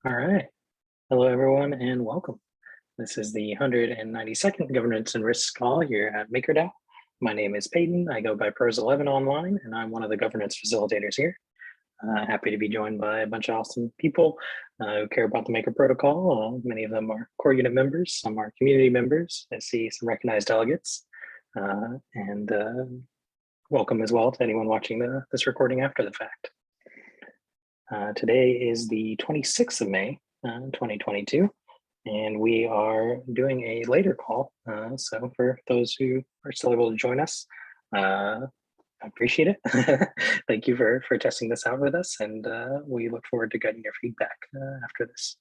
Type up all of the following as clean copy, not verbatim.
All right. Hello, everyone, and welcome. This is the 192nd Governance and Risk Call here at MakerDAO. My name is Peyton. I go by Pros11 online, and I'm one of the governance facilitators here. Happy to be joined by a bunch of awesome people who care about the Maker protocol. Many of them are core unit members, some are community members. I see some recognized delegates. And welcome as well to anyone watching this recording after the fact. Today is the 26th of May, 2022, and we are doing a later call. So for those who are still able to join us, I appreciate it. Thank you for testing this out with us, and we look forward to getting your feedback after this.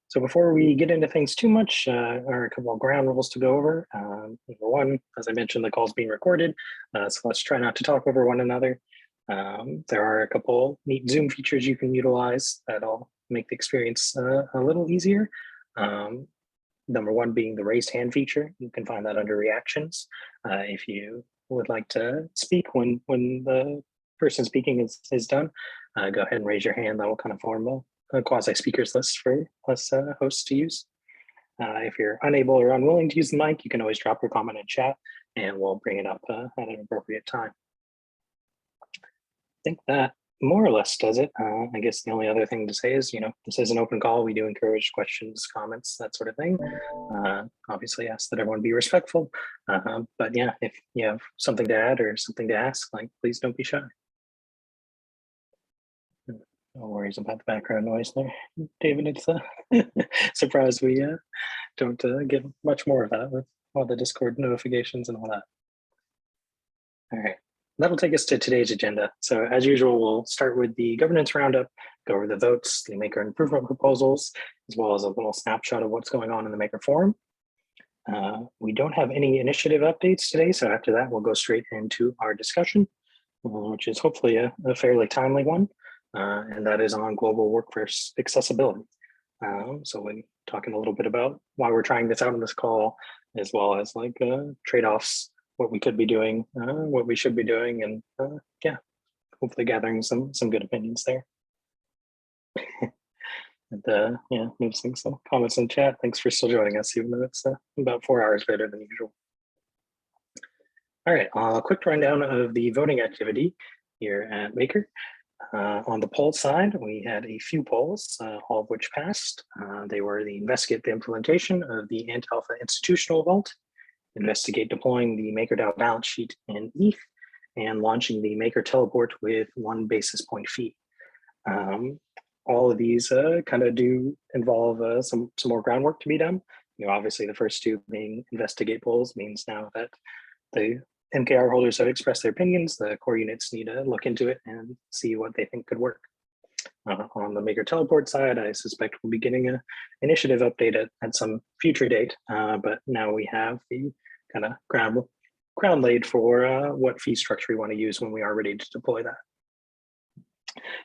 So before we get into things too much, are a couple of ground rules to go over. Number one, as I mentioned, the call is being recorded, so let's try not to talk over one another. There are a couple neat Zoom features you can utilize that'll make the experience a little easier. Number one being the raised hand feature. You can find that under reactions. If you would like to speak when the person speaking is done, go ahead and raise your hand. That will kind of form a quasi-speakers list for us hosts to use. If you're unable or unwilling to use the mic, you can always drop your comment in chat and we'll bring it up at an appropriate time. I think that more or less does it. I guess the only other thing to say is, this is an open call. We do encourage questions, comments, that sort of thing. Obviously ask that everyone be respectful. But yeah, if you have something to add or something to ask, please don't be shy. No worries about the background noise there, David. It's a surprise we don't get much more of that with all the Discord notifications and all that. All right. That'll take us to today's agenda. So as usual, we'll start with the governance roundup, go over the votes, the Maker improvement proposals, as well as a little snapshot of what's going on in the Maker Forum. We don't have any initiative updates today, so after that, we'll go straight into our discussion, which is hopefully a fairly timely one, and that is on global workforce accessibility. So we're talking a little bit about why we're trying this out in this call, as well as trade-offs, what we could be doing, what we should be doing, and yeah, hopefully gathering some good opinions there. And yeah, noticing some comments in chat. Thanks for still joining us, even though it's about 4 hours later than usual. All right, a quick rundown of the voting activity here at Maker. On the poll side, we had a few polls, all of which passed. They were the investigate the implementation of the Ant-Alpha institutional vault, investigate deploying the MakerDAO balance sheet in ETH, and launching the Maker teleport with 1 basis point fee. All of these kind of do involve some more groundwork to be done. Obviously the first two being investigate polls means now that the MKR holders have expressed their opinions, the core units need to look into it and see what they think could work. On the Maker teleport side, I suspect we'll be getting an initiative update at some future date, but now we have the kind of ground laid for what fee structure we want to use when we are ready to deploy that.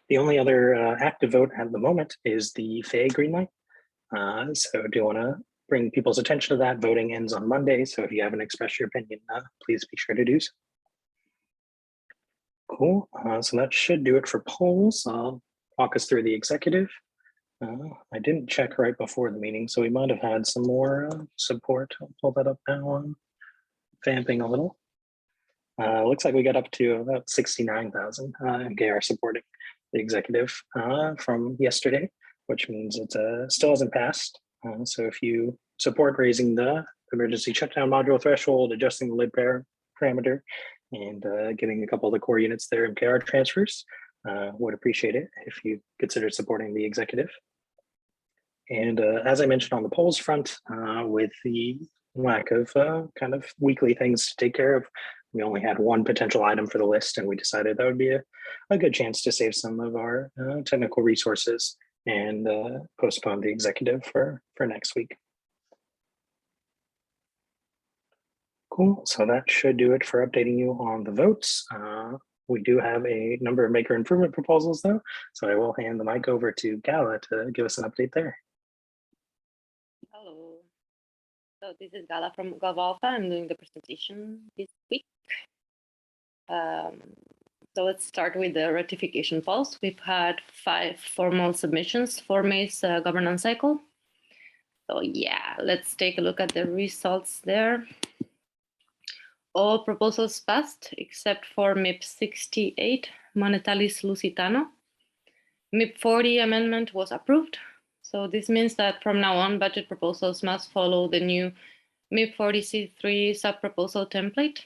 The only other active vote at the moment is the FAA greenlight. So I do want to bring people's attention to that. Voting ends on Monday, so if you haven't expressed your opinion, please be sure to do so. Cool, so that should do it for polls. I'll walk us through the executive. I didn't check right before the meeting, so we might have had some more support. I'll pull that up now. I'm vamping a little. Looks like we got up to about 69,000 MKR supporting the executive from yesterday, which means it still hasn't passed. So if you support raising the emergency shutdown module threshold, adjusting the lid parameter, and getting a couple of the core units there MKR transfers, would appreciate it if you consider supporting the executive. And as I mentioned on the polls front, with the lack of kind of weekly things to take care of, we only had one potential item for the list, and we decided that would be a good chance to save some of our technical resources and postpone the executive for next week. Cool, so that should do it for updating you on the votes. We do have a number of Maker improvement proposals though, so I will hand the mic over to Gala to give us an update there. Hello. So this is Gala from GovAlpha. I'm doing the presentation this week. So let's start with the ratification polls. We've had 5 formal submissions for May's governance cycle. So yeah, let's take a look at the results there. All proposals passed except for MIP 68, Monetalis Lusitano. MIP 40 amendment was approved. So this means that from now on, budget proposals must follow the new MIP 40C3 sub-proposal template.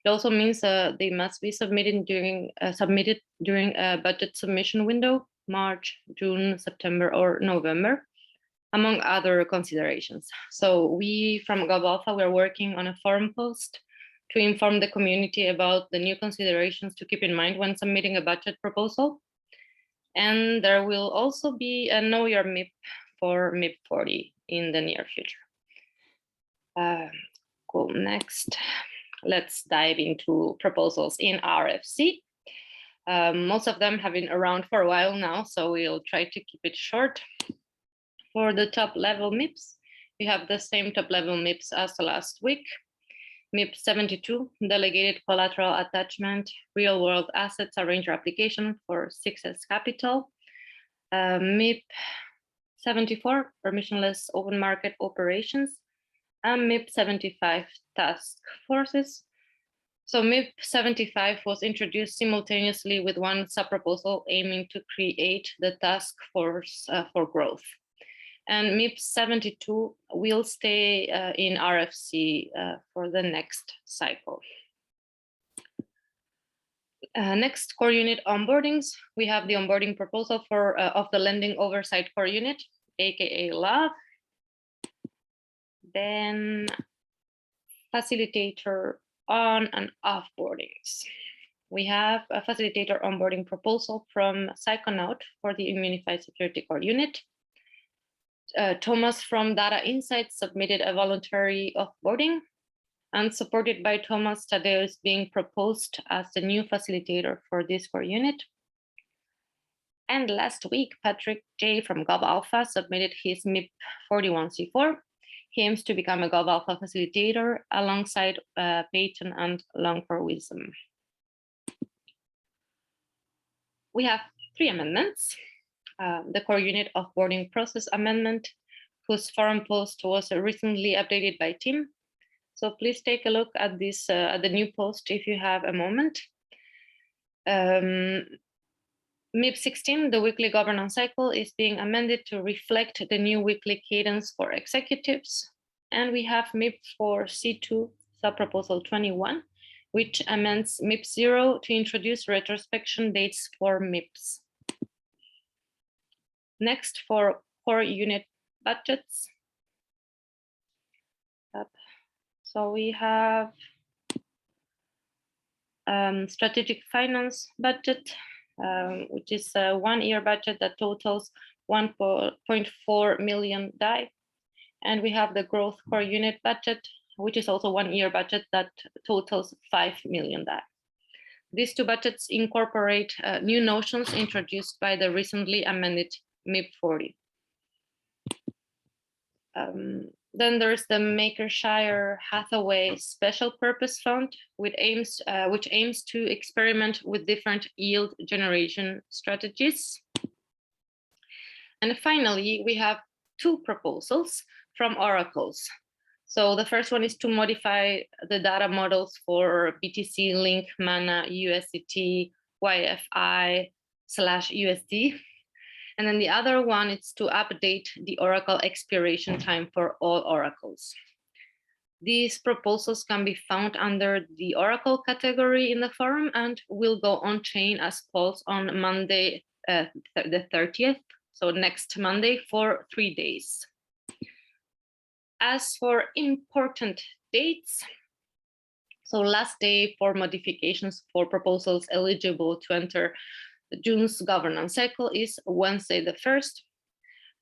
It also means they must be submitted during a budget submission window, March, June, September, or November, among other considerations. So we from GovAlpha, we're working on a forum post to inform the community about the new considerations to keep in mind when submitting a budget proposal. And there will also be a Know Your MIP for MIP 40 in the near future. Cool, next. Let's dive into proposals in RFC. Most of them have been around for a while now, so we'll try to keep it short. For the top level MIPs, we have the same top level MIPs as the last week. MIP 72, delegated collateral attachment, real world assets arranger application for 6S Capital. MIP 74, permissionless open market operations. And MIP 75, task forces. So MIP 75 was introduced simultaneously with one sub-proposal aiming to create the task force for growth. And MIP 72 will stay in RFC for the next cycle. Next, core unit onboardings. We have the onboarding proposal for of the lending oversight core unit, aka LAV. Then facilitator on and offboardings. We have a facilitator onboarding proposal from Psychonaut for the Immunified Security Core Unit. Thomas from Data Insights submitted a voluntary offboarding, and supported by Thomas, Tadeo is being proposed as the new facilitator for this core unit. And last week, Patrick J from GovAlpha submitted his MIP 41C4. He aims to become a GovAlpha facilitator alongside Peyton and Long for Wisdom. We have 3 amendments. The core unit offboarding process amendment, whose forum post was recently updated by Tim. So please take a look at this, at the new post if you have a moment. MIP 16, the weekly governance cycle, is being amended to reflect the new weekly cadence for executives. And we have MIP for C2, sub-proposal 21, which amends MIP 0 to introduce retrospection dates for MIPs. Next, for core unit budgets. So we have strategic finance budget, which is a 1-year budget that totals 1.4 million DAI. And we have the growth core unit budget, which is also 1-year budget that totals 5 million DAI. These 2 budgets incorporate new notions introduced by the recently amended MIP 40. Then there's the Makershire Hathaway Special Purpose Fund, which aims to experiment with different yield generation strategies. And finally, we have 2 proposals from oracles. So the first one is to modify the data models for BTC, Link, Mana, USDT, YFI/USD. And then the other one is to update the Oracle expiration time for all oracles. These proposals can be found under the Oracle category in the forum and will go on chain as polls on Monday, the 30th. So next Monday for 3 days. As for important dates, so last day for modifications for proposals eligible to enter June's governance cycle is Wednesday the 1st.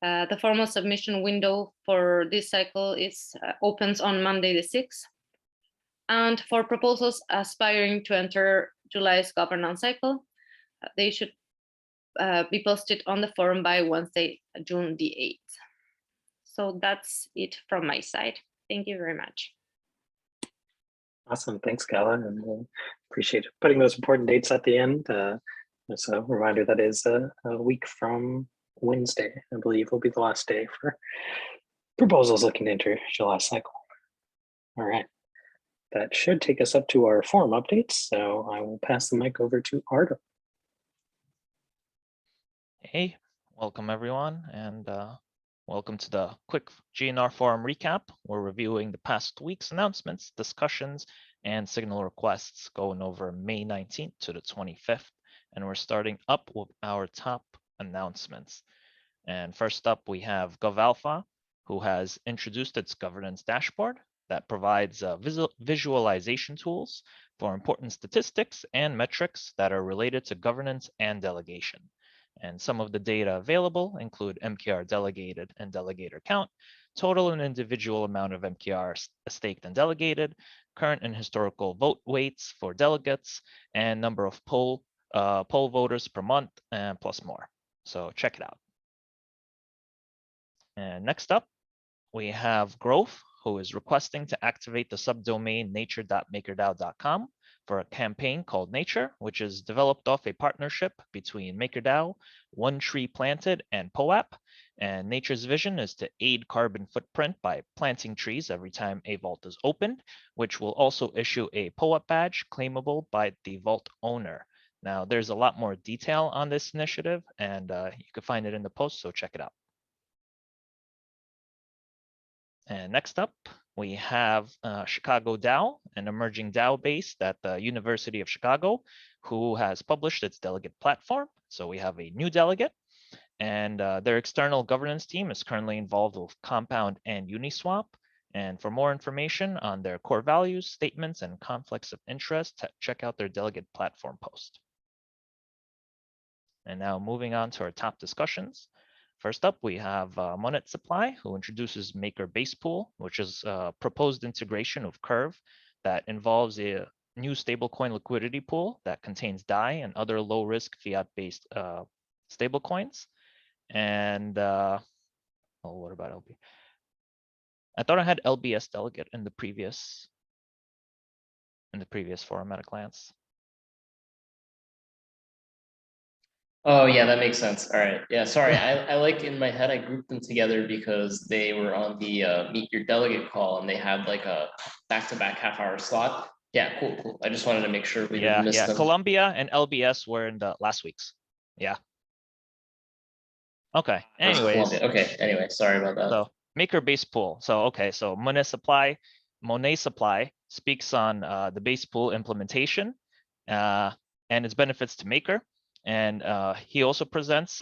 The formal submission window for this cycle opens on Monday the 6th. And for proposals aspiring to enter July's governance cycle, they should be posted on the forum by Wednesday, June the 8th. So that's it from my side. Thank you very much. Awesome, thanks, Gala. And appreciate putting those important dates at the end. Just a reminder that is a week from Wednesday, I believe, will be the last day for proposals looking to enter July cycle. All right, that should take us up to our forum updates. So I will pass the mic over to Artem. Hey, welcome everyone, and welcome to the quick GNR forum recap. We're reviewing the past week's announcements, discussions, and signal requests going over May 19th to the 25th. And we're starting up with our top announcements. And first up, we have GovAlpha, who has introduced its governance dashboard that provides visualization tools for important statistics and metrics that are related to governance and delegation. And some of the data available include MKR delegated and delegator count, total and individual amount of MKR staked and delegated, current and historical vote weights for delegates, and number of poll voters per month, and plus more. So check it out. And next up, we have Growth, who is requesting to activate the subdomain nature.makerdao.com for a campaign called Nature, which is developed off a partnership between MakerDAO, One Tree Planted, and POAP. And Nature's vision is to aid carbon footprint by planting trees every time a vault is opened, which will also issue a POAP badge claimable by the vault owner. Now, there's a lot more detail on this initiative, and you can find it in the post, so check it out. And next up, we have Chicago DAO, an emerging DAO based at the University of Chicago, who has published its delegate platform. So we have a new delegate, and their external governance team is currently involved with Compound and Uniswap. And for more information on their core values, statements, and conflicts of interest, check out their delegate platform post. And now moving on to our top discussions. First up, we have Monet Supply, who introduces Maker Base Pool, which is a proposed integration of Curve that involves a new stablecoin liquidity pool that contains DAI and other low-risk fiat-based stablecoins. And what about LB? I thought I had LBS delegate in the previous forum at a glance. Oh yeah, that makes sense. All right. Yeah, sorry. I like in my head I grouped them together because they were on the meet your delegate call and they had like a back-to-back half-hour slot. Yeah, cool. I just wanted to make sure we didn't miss them. Columbia and LBS were in the last week's. Yeah. Okay. Anyways. Okay. Anyway, sorry about that. So Maker Base Pool. So okay. So Monet Supply speaks on the base pool implementation and its benefits to Maker. And he also presents,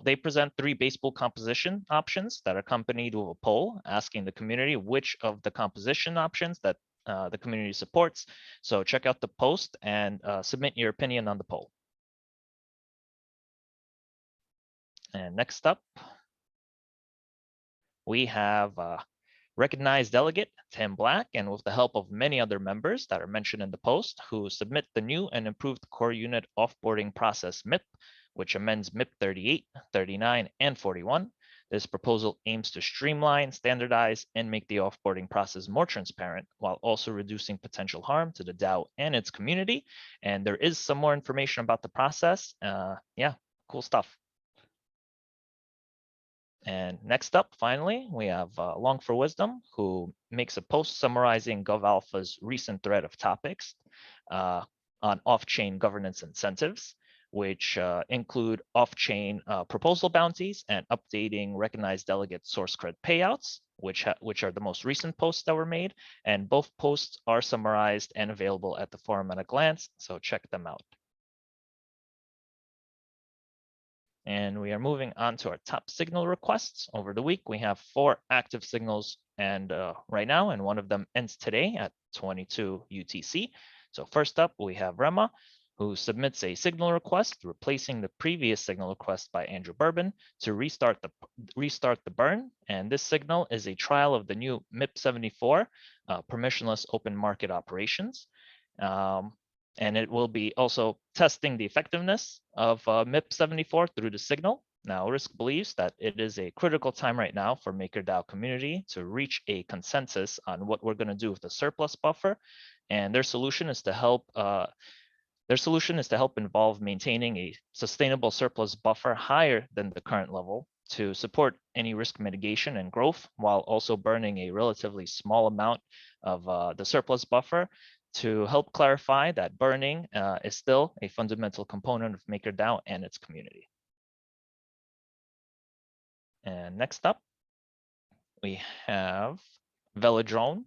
they present 3 base pool composition options that are accompanied with a poll asking the community which of the composition options that the community supports. So check out the post and submit your opinion on the poll. And next up, we have recognized delegate Tim Black, and with the help of many other members that are mentioned in the post, who submit the new and improved core unit offboarding process MIP, which amends MIP 38, 39, and 41. This proposal aims to streamline, standardize, and make the offboarding process more transparent, while also reducing potential harm to the DAO and its community. And there is some more information about the process. Yeah, cool stuff. And next up, finally, we have Long for Wisdom, who makes a post summarizing GovAlpha's recent thread of topics on off-chain governance incentives, which include off-chain proposal bounties and updating recognized delegate source credit payouts, which are the most recent posts that were made. And both posts are summarized and available at the forum at a glance, so check them out. And we are moving on to our top signal requests. Over the week, we have 4 active signals and right now, and one of them ends today at 22 UTC. So first up, we have Rema, who submits a signal request replacing the previous signal request by Andrew Bourbon to restart the burn. And this signal is a trial of the new MIP 74 permissionless open market operations. And it will be also testing the effectiveness of MIP 74 through the signal. Now, Risk believes that it is a critical time right now for MakerDAO community to reach a consensus on what we're going to do with the surplus buffer, and their solution is to help. Involve maintaining a sustainable surplus buffer higher than the current level to support any risk mitigation and growth, while also burning a relatively small amount of the surplus buffer to help clarify that burning is still a fundamental component of MakerDAO and its community. And next up, we have Velodrome,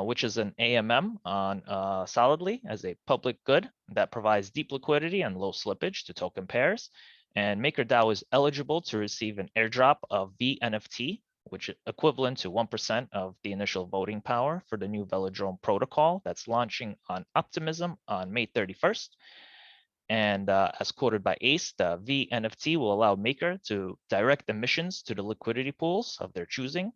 which is an AMM on Solidly as a public good that provides deep liquidity and low slippage to token pairs. And MakerDAO is eligible to receive an airdrop of VNFT, which is equivalent to 1% of the initial voting power for the new Velodrome protocol that's launching on Optimism on May 31st. And as quoted by Ace, the VNFT will allow Maker to direct emissions to the liquidity pools of their choosing,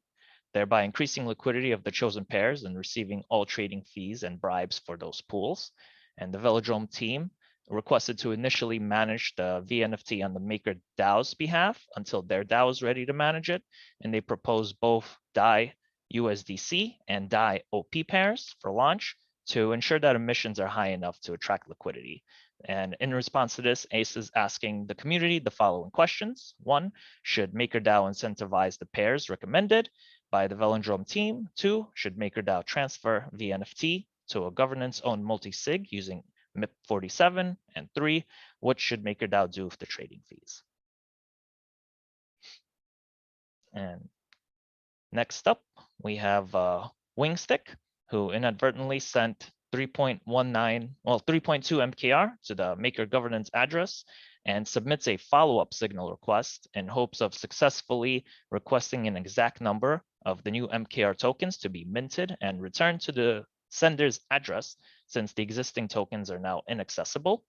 thereby increasing liquidity of the chosen pairs and receiving all trading fees and bribes for those pools. And the Velodrome team requested to initially manage the VNFT on the Maker DAO's behalf until their DAO is ready to manage it. And they propose both DAI USDC and DAI OP pairs for launch to ensure that emissions are high enough to attract liquidity. And in response to this, Ace is asking the community the following questions. 1, should MakerDAO incentivize the pairs recommended by the Velodrome team? 2, should MakerDAO transfer VNFT to a governance-owned multi-sig using MIP 47? And 3, what should MakerDAO do with the trading fees? And next up, we have Wingstick, who inadvertently sent 3.2 MKR to the Maker governance address and submits a follow-up signal request in hopes of successfully requesting an exact number of the new MKR tokens to be minted and returned to the sender's address, since the existing tokens are now inaccessible.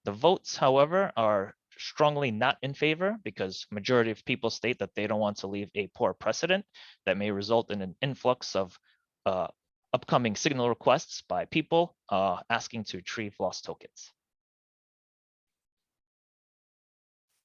The votes, however, are strongly not in favor because majority of people state that they don't want to leave a poor precedent that may result in an influx of upcoming signal requests by people asking to retrieve lost tokens.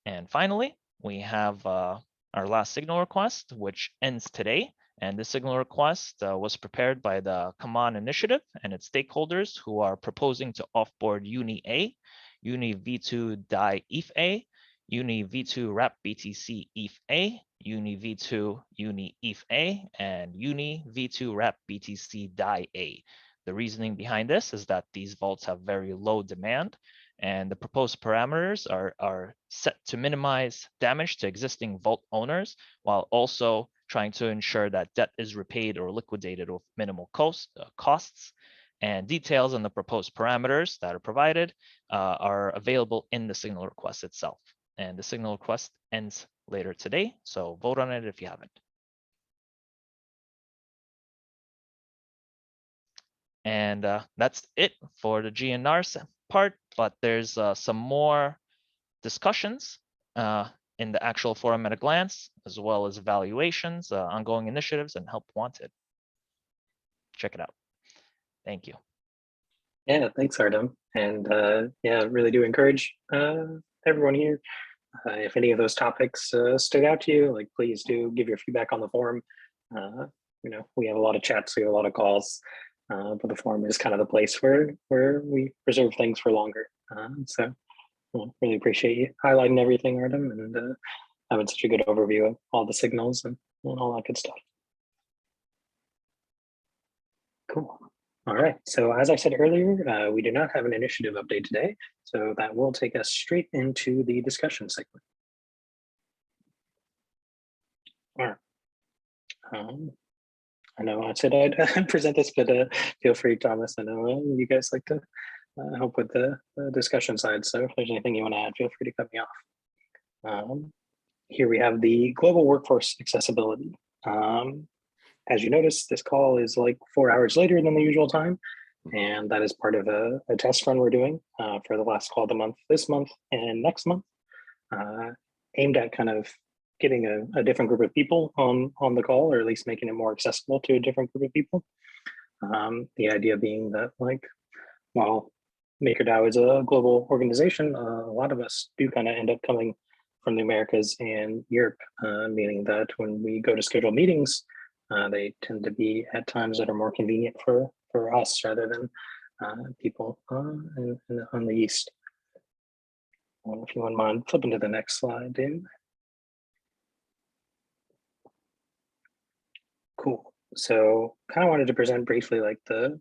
And finally, we have our last signal request, which ends today. And this signal request was prepared by the Come On initiative and its stakeholders who are proposing to offboard Uni A, Uni V2 DAI ETH A, Uni V2 Wrap BTC ETH A, Uni V2 Uni ETH A, and Uni V2 Wrap BTC DAI A. The reasoning behind this is that these vaults have very low demand, and the proposed parameters are set to minimize damage to existing vault owners while also trying to ensure that debt is repaid or liquidated with minimal costs. And details on the proposed parameters that are provided are available in the signal request itself. And the signal request ends later today, so vote on it if you haven't. And that's it for the GNR part, but there's some more discussions in the actual forum at a glance, as well as evaluations, ongoing initiatives, and help wanted. Check it out. Thank you. Yeah, thanks, Artem. And yeah, really do encourage everyone here. If any of those topics stood out to you, like please do give your feedback on the forum. You know, we have a lot of chats, we have a lot of calls, but the forum is kind of the place where we preserve things for longer. So well, really appreciate you highlighting everything, Artem, and having such a good overview of all the signals and all that good stuff. Cool. All right, so as I said earlier, we do not have an initiative update today, so that will take us straight into the discussion segment. All right. I know I said I'd present this, but feel free, Thomas. I know you guys like to help with the discussion side, so if there's anything you want to add, feel free to cut me off. Here we have the global workforce accessibility. As you notice, this call is like 4 hours later than the usual time, and that is part of a test run we're doing for the last call of the month, this month and next month, aimed at kind of getting a different group of people on the call, or at least making it more accessible to a different group of people. The idea being that, like, while MakerDAO is a global organization, a lot of us do kind of end up coming from the Americas and Europe, meaning that when we go to schedule meetings, they tend to be at times that are more convenient for us rather than people on the East. If you wouldn't mind flipping to the next slide, David. Cool. So kind of wanted to present briefly like the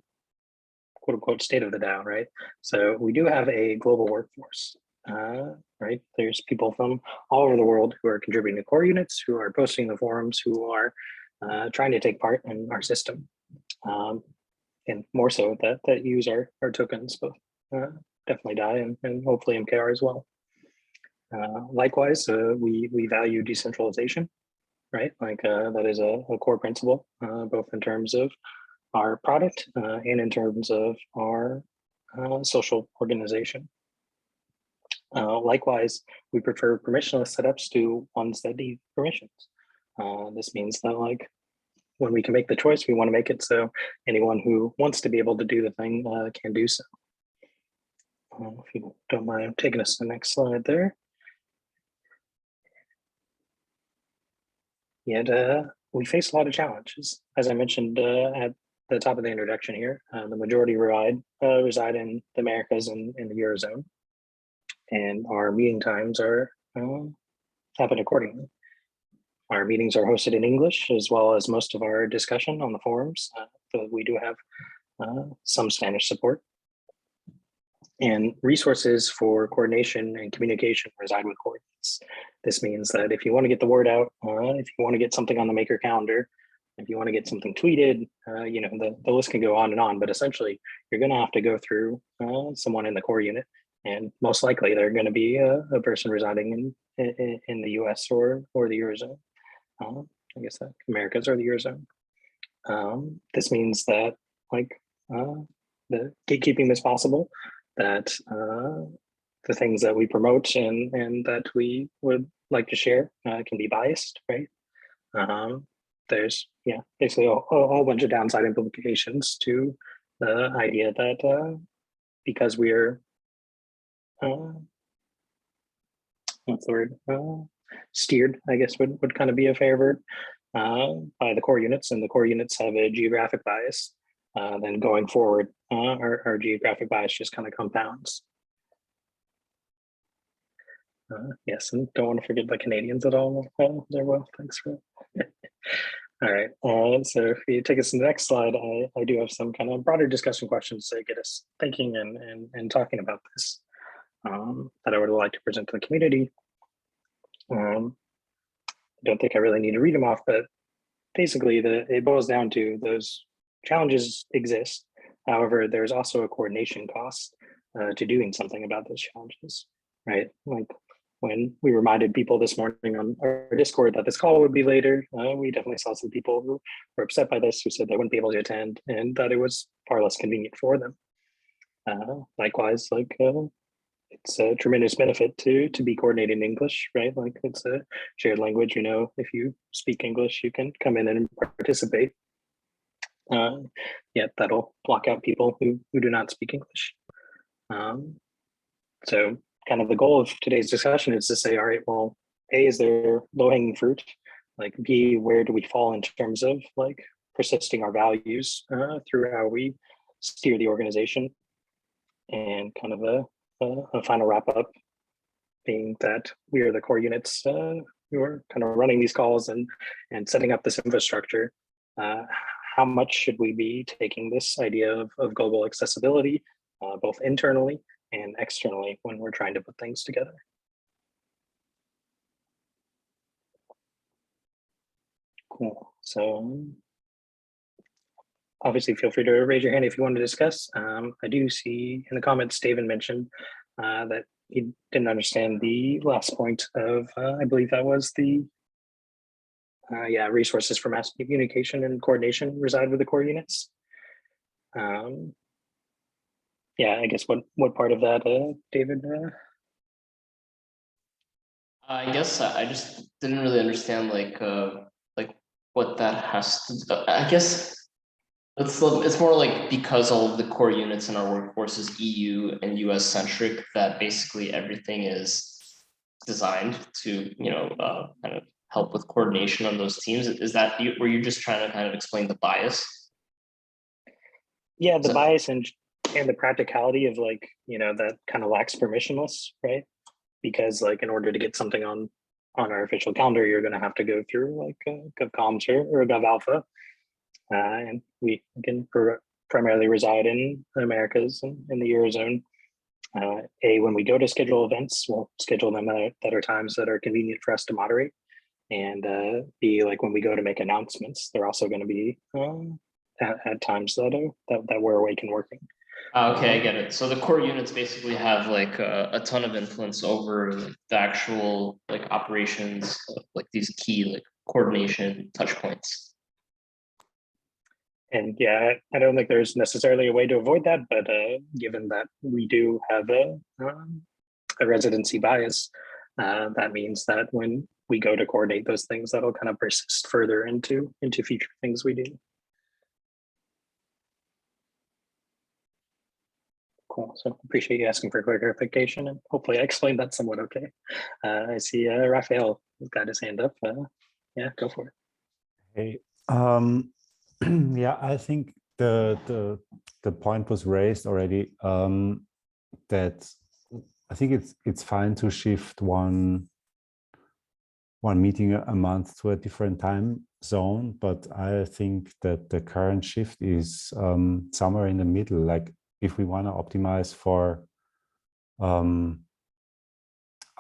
quote unquote state of the DAO, right? So we do have a global workforce, right? There's people from all over the world who are contributing to core units, who are posting the forums, who are trying to take part in our system. And more so that use our tokens, both definitely DAI and hopefully MKR as well. Likewise, we value decentralization, right? Like that is a core principle, both in terms of our product and in terms of our social organization. Likewise, we prefer permissionless setups to ones that need permissions. This means that like when we can make the choice, we want to make it so anyone who wants to be able to do the thing can do so. If you don't mind taking us to the next slide there. Yet we face a lot of challenges. As I mentioned at the top of the introduction here, the majority reside in the Americas and in the Eurozone. And our meeting times are happen accordingly. Our meetings are hosted in English, as well as most of our discussion on the forums. But we do have some Spanish support. And resources for coordination and communication reside with coordinates. This means that if you want to get the word out, if you want to get something on the maker calendar, if you want to get something tweeted, you know, the list can go on and on, but essentially you're going to have to go through someone in the core unit. And most likely they're going to be a person residing in the US or the Eurozone. I guess the Americas or the Eurozone. This means that like the gatekeeping is possible, that the things that we promote and that we would like to share can be biased, right? There's basically a whole bunch of downside implications to the idea that because we're what's the word? Steered, I guess would kind of be a fair word, by the core units, and the core units have a geographic bias. Then going forward, our geographic bias just kind of compounds. Yes, and don't want to forget the Canadians at all. They're well, thanks for that. All right, so if you take us to the next slide, I do have some kind of broader discussion questions to get us thinking and talking about this that I would like to present to the community. I don't think I really need to read them off, but basically it boils down to those challenges exist. However, there's also a coordination cost to doing something about those challenges, right? Like when we reminded people this morning on our Discord that this call would be later, we definitely saw some people who were upset by this, who said they wouldn't be able to attend and that it was far less convenient for them. Likewise, like it's a tremendous benefit to be coordinated in English, right? Like it's a shared language, you know, if you speak English, you can come in and participate. Yet that'll block out people who do not speak English. So kind of the goal of today's discussion is to say, all right, well, A, is there low-hanging fruit? Like B, where do we fall in terms of like persisting our values through how we steer the organization? And kind of a final wrap up being that we are the core units who are kind of running these calls and setting up this infrastructure. How much should we be taking this idea of global accessibility, both internally and externally when we're trying to put things together? Cool. So obviously feel free to raise your hand if you want to discuss. I do see in the comments, Steven mentioned that he didn't understand the last point of, I believe that was the, resources for mass communication and coordination reside with the core units. I guess what part of that, David? I guess I just didn't really understand like what that has to do. I guess it's more like because all of the core units in our workforce is EU and US centric, that basically everything is designed to, kind of help with coordination on those teams. Is that were you just trying to kind of explain the bias? Yeah, the bias and the practicality of like, that kind of lacks permissionless, right? Because like in order to get something on our official calendar, you're going to have to go through like GovComms or GovAlpha. And we can primarily reside in the Americas and in the Eurozone. When we go to schedule events, we'll schedule them that are times that are convenient for us to moderate. And B, like when we go to make announcements, they're also going to be at times that we're awake and working. Okay, I get it. So the core units basically have like a ton of influence over like, the actual like operations of like these key like coordination touch points. And yeah, I don't think there's necessarily a way to avoid that, but given that we do have a residency bias, that means that when we go to coordinate those things, that'll kind of persist further into future things we do. Cool. So appreciate you asking for clarification, and hopefully I explained that somewhat okay. I see Raphael has got his hand up. Yeah, go for it. Hey, yeah, I think the point was raised already, that I think it's fine to shift one meeting a month to a different time zone, but I think that the current shift is somewhere in the middle. Like if we want to optimize for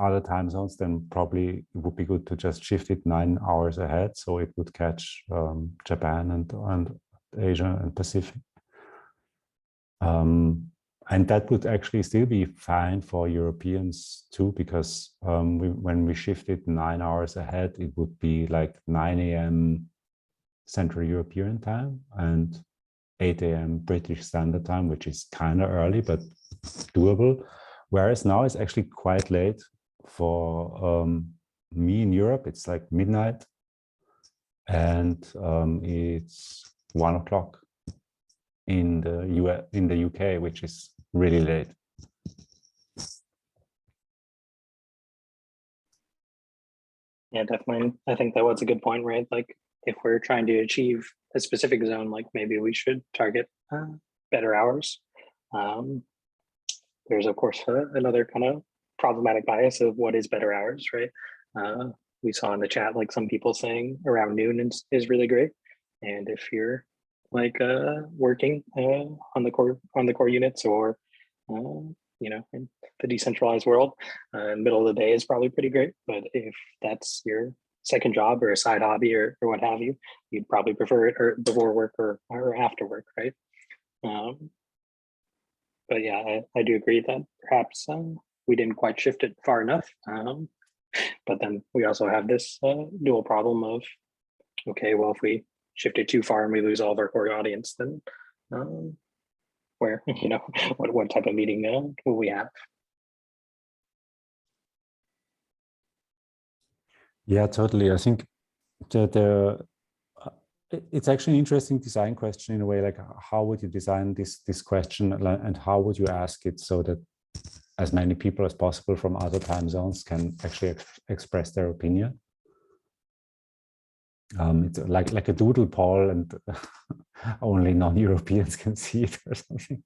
other time zones, then probably it would be good to just shift it 9 hours ahead, so it would catch Japan and Asia and Pacific. And that would actually still be fine for Europeans too, because when we shifted 9 hours ahead, it would be like 9 a.m. Central European time and 8 a.m. British Standard Time, which is kind of early, but doable. Whereas now it's actually quite late for me in Europe. It's like midnight, and it's 1 o'clock in the UK, which is really late. Yeah, definitely. I think that was a good point, right? Like if we're trying to achieve a specific zone, like maybe we should target better hours. There's of course another kind of problematic bias of what is better hours, right? We saw in the chat like some people saying around noon is really great, and if you're like working on the core units or in the decentralized world, middle of the day is probably pretty great. But if that's your second job or a side hobby or what have you, you'd probably prefer it or before work or after work, right? But yeah, I do agree that perhaps we didn't quite shift it far enough. But then we also have this dual problem of, okay, well, if we shift it too far and we lose all of our core audience, then where, what type of meeting will we have? Yeah, totally. I think it's actually an interesting design question in a way. Like, how would you design this question, and how would you ask it so that as many people as possible from other time zones can actually express their opinion? It's like a doodle poll, and only non-Europeans can see it or something.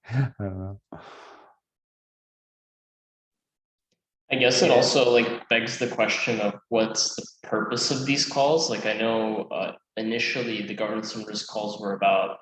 I guess it also like begs the question of what's the purpose of these calls. Like I know initially the governance and risk calls were about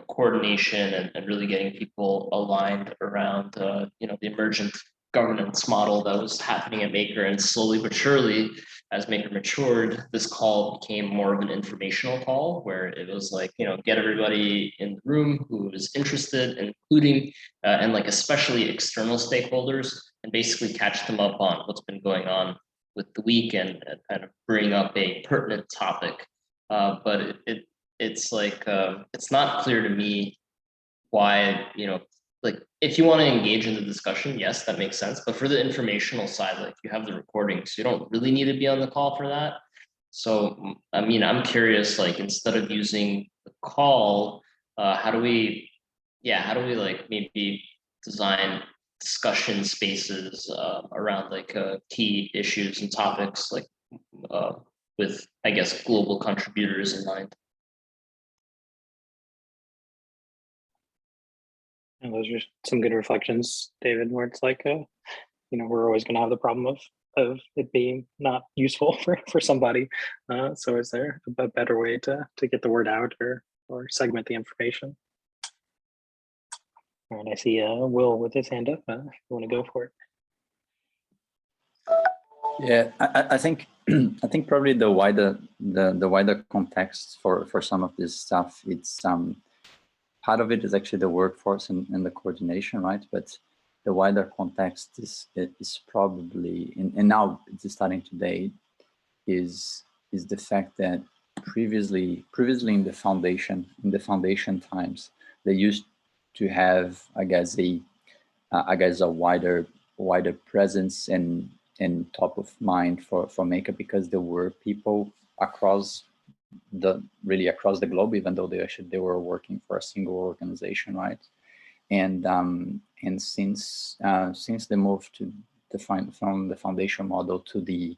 coordination and really getting people aligned around the emergent governance model that was happening at Maker, and slowly but surely as Maker matured, this call became more of an informational call where it was like, get everybody in the room who is interested, including and like especially external stakeholders, and basically catch them up on what's been going on with the week and kind of bring up a pertinent topic. But it's like, it's not clear to me why, like if you want to engage in the discussion, yes, that makes sense. But for the informational side, like you have the recordings, you don't really need to be on the call for that. So, I mean, I'm curious, like instead of using the call, how do we like maybe design discussion spaces around like key issues and topics, like with, I guess, global contributors in mind. And those are some good reflections, David, where it's like, we're always going to have the problem of it being not useful for somebody. So is there a better way to get the word out or segment the information? All right, I see Will with his hand up. You want to go for it? Yeah, I think I think probably the wider context for some of this stuff, it's part of it is actually the workforce and the coordination, right? But the wider context is probably, and now it's starting today, is the fact that previously in the foundation times, they used to have, I guess, a wider presence and top of mind for Maker, because there were people across the globe, even though they were working for a single organization, right? And since the move to from the foundation model to the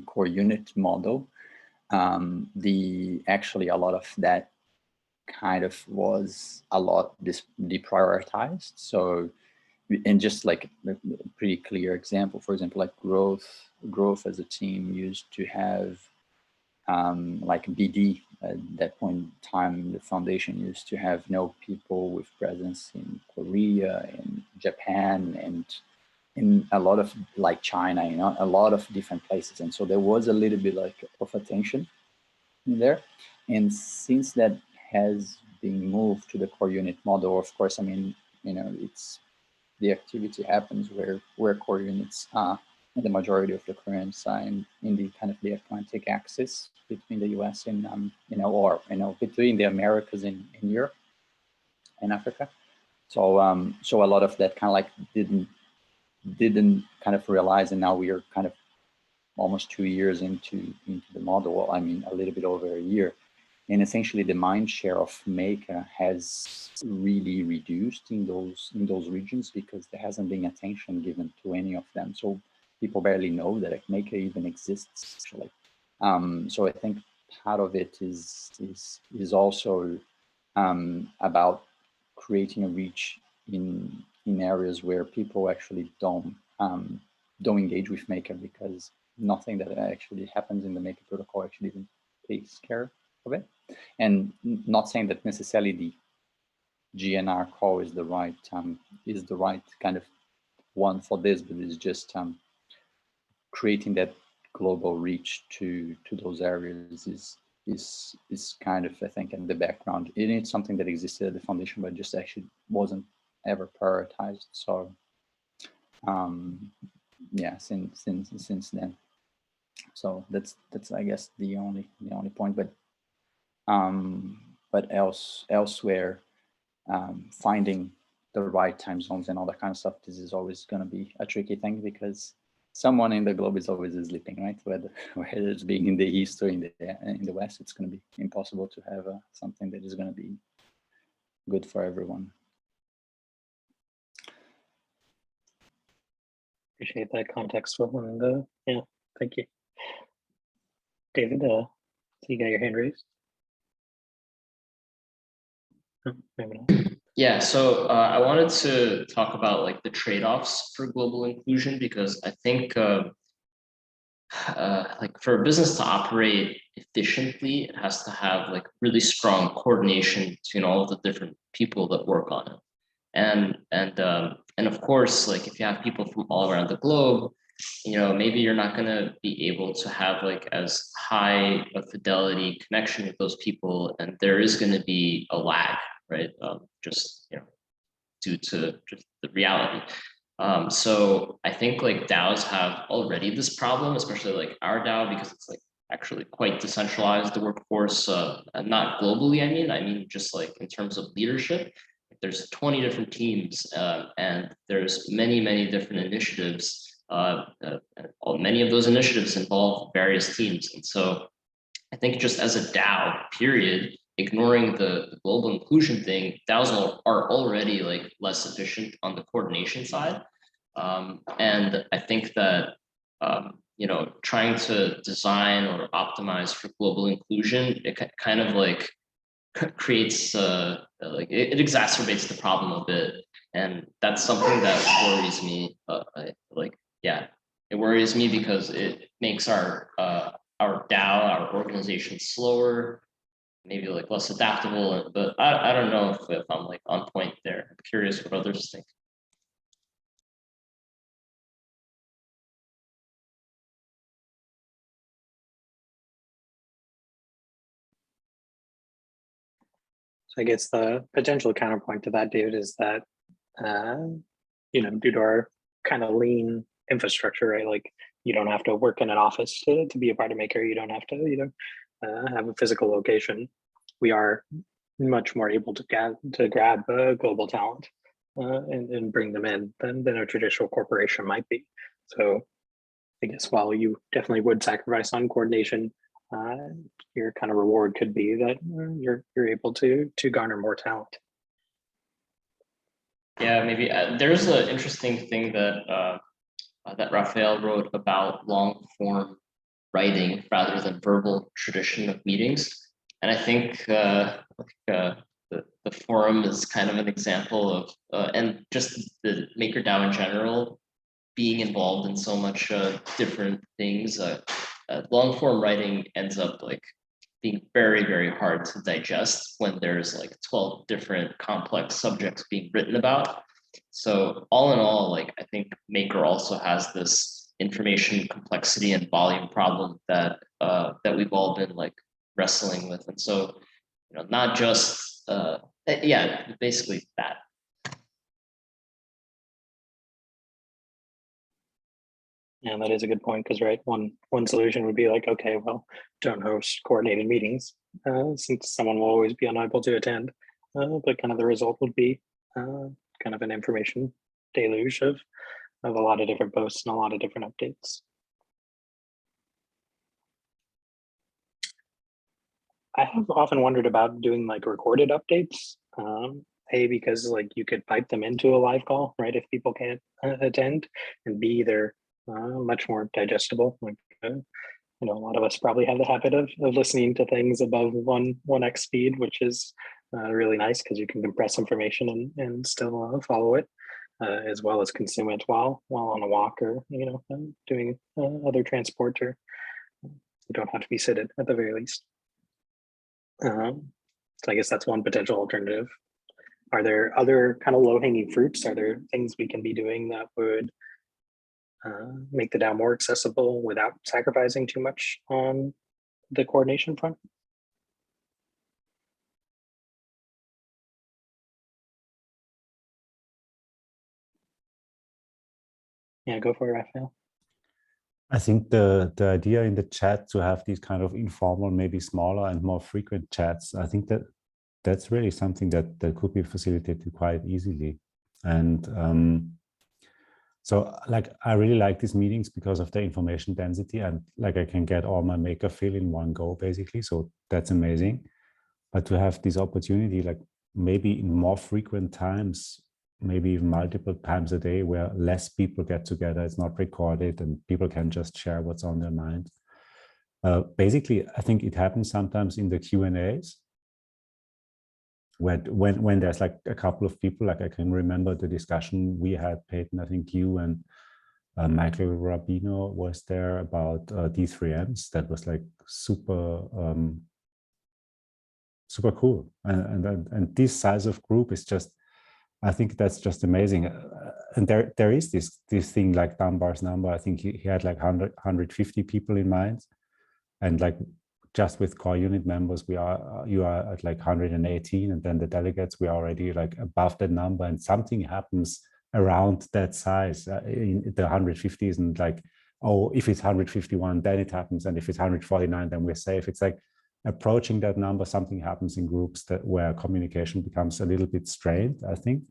core unit model, actually a lot of that kind of was a lot deprioritized. So, and just like a pretty clear example, for example, like growth as a team used to have like BD at that point in time. The foundation used to have people with presence in Korea and Japan and in a lot of like China, a lot of different places. And so there was a little bit like of attention in there. And since that has been moved to the core unit model, of course, I mean, it's the activity happens where core units are, and the majority of the core units are in the kind of the Atlantic axis between the US and between the Americas and Europe and Africa. So so a lot of that kind of like didn't kind of realize, and now we are kind of almost 2 years into the model. I mean, a little bit over a year. And essentially the mind share of Maker has really reduced in those regions because there hasn't been attention given to any of them. So people barely know that Maker even exists, actually. So I think part of it is also about creating a reach in areas where people actually don't engage with Maker, because nothing that actually happens in the Maker protocol actually even takes care of it. And not saying that necessarily the GNR call is the right kind of one for this, but it's just creating that global reach to those areas is kind of, I think, in the background. It's something that existed at the foundation, but just actually wasn't ever prioritized. So yeah, since then. So that's I guess the only point. But elsewhere, finding the right time zones and all that kind of stuff, this is always going to be a tricky thing, because someone in the globe is always sleeping, right? Whether it's being in the east or in the west, it's going to be impossible to have something that is going to be good for everyone. Appreciate that context, Will, and yeah, thank you. David, so you got your hand raised? Oh, maybe not. Yeah, so I wanted to talk about like the trade-offs for global inclusion, because I think like for a business to operate efficiently, it has to have like really strong coordination between all of the different people that work on it. And of course, like if you have people from all around the globe, maybe you're not going to be able to have like as high a fidelity connection with those people, and there is going to be a lag, right? Just due to just the reality. So I think like DAOs have already this problem, especially like our DAO, because it's like actually quite decentralized, the workforce, and not globally. I mean just like in terms of leadership. There's 20 different teams, and there's many different initiatives. Many of those initiatives involve various teams. And so I think just as a DAO, period, ignoring the global inclusion thing, DAOs are already like less efficient on the coordination side. And I think that, you know, trying to design or optimize for global inclusion, it kind of like creates, like it exacerbates the problem a bit. And that's something that worries me. It worries me because it makes our DAO, our organization slower, maybe like less adaptable, but I don't know if I'm like on point there. I'm curious what others think. So I guess the potential counterpoint to that, David, is that, you know, due to our kind of lean infrastructure, right? Like you don't have to work in an office to be a party maker. You don't have to, you know, have a physical location. We are much more able to grab global talent and bring them in than a traditional corporation might be. So I guess while you definitely would sacrifice on coordination, your kind of reward could be that you're able to garner more talent. Yeah, maybe there's an interesting thing that that Raphael wrote about long form writing rather than verbal tradition of meetings, and I think the forum is kind of an example of, and just the MakerDAO in general being involved in so much different things. Long form writing ends up like being very, very hard to digest when there's like 12 different complex subjects being written about. So all in all, like I think Maker also has this information complexity and volume problem that that we've all been like wrestling with. And so, you know, not just yeah, basically that. Yeah, that is a good point, because right, one solution would be like, okay, well, don't host coordinated meetings since someone will always be unable to attend. But kind of the result would be kind of an information deluge of a lot of different posts and a lot of different updates. I have often wondered about doing like recorded updates. Because like you could pipe them into a live call, right? If people can't attend, and B, they're much more digestible. Like, you know, a lot of us probably have the habit of listening to things above 1x speed, which is really nice because you can compress information and still follow it, as well as consume it while on a walk or, you know, doing other transport, or you don't have to be seated at the very least. So I guess that's one potential alternative. Are there other kind of low-hanging fruits? Are there things we can be doing that would make the DAO more accessible without sacrificing too much on the coordination front? Yeah, go for it, Raphael. I think the idea in the chat to have these kind of informal, maybe smaller and more frequent chats, I think that's really something that could be facilitated quite easily. And so like, I really like these meetings because of the information density, and like I can get all my Maker fill in one go basically. So that's amazing. But to have this opportunity, like maybe in more frequent times, maybe even multiple times a day, where less people get together, it's not recorded and people can just share what's on their mind. Basically, I think it happens sometimes in the Q&As, when there's like a couple of people, like I can remember the discussion we had, Peyton, I think you and Michael Rabino was there about D3Ms. That was like super cool. And this size of group is just, I think that's just amazing. And there is this thing like Dunbar's number. I think he had like 150 people in mind, and like just with core unit members, you are at like 118, and then the delegates, we are already like above that number, and something happens around that size. In the 150 isn't like, oh, if it's 151, then it happens, and if it's 149, then we're safe. It's like approaching that number, something happens in groups where communication becomes a little bit strained, I think.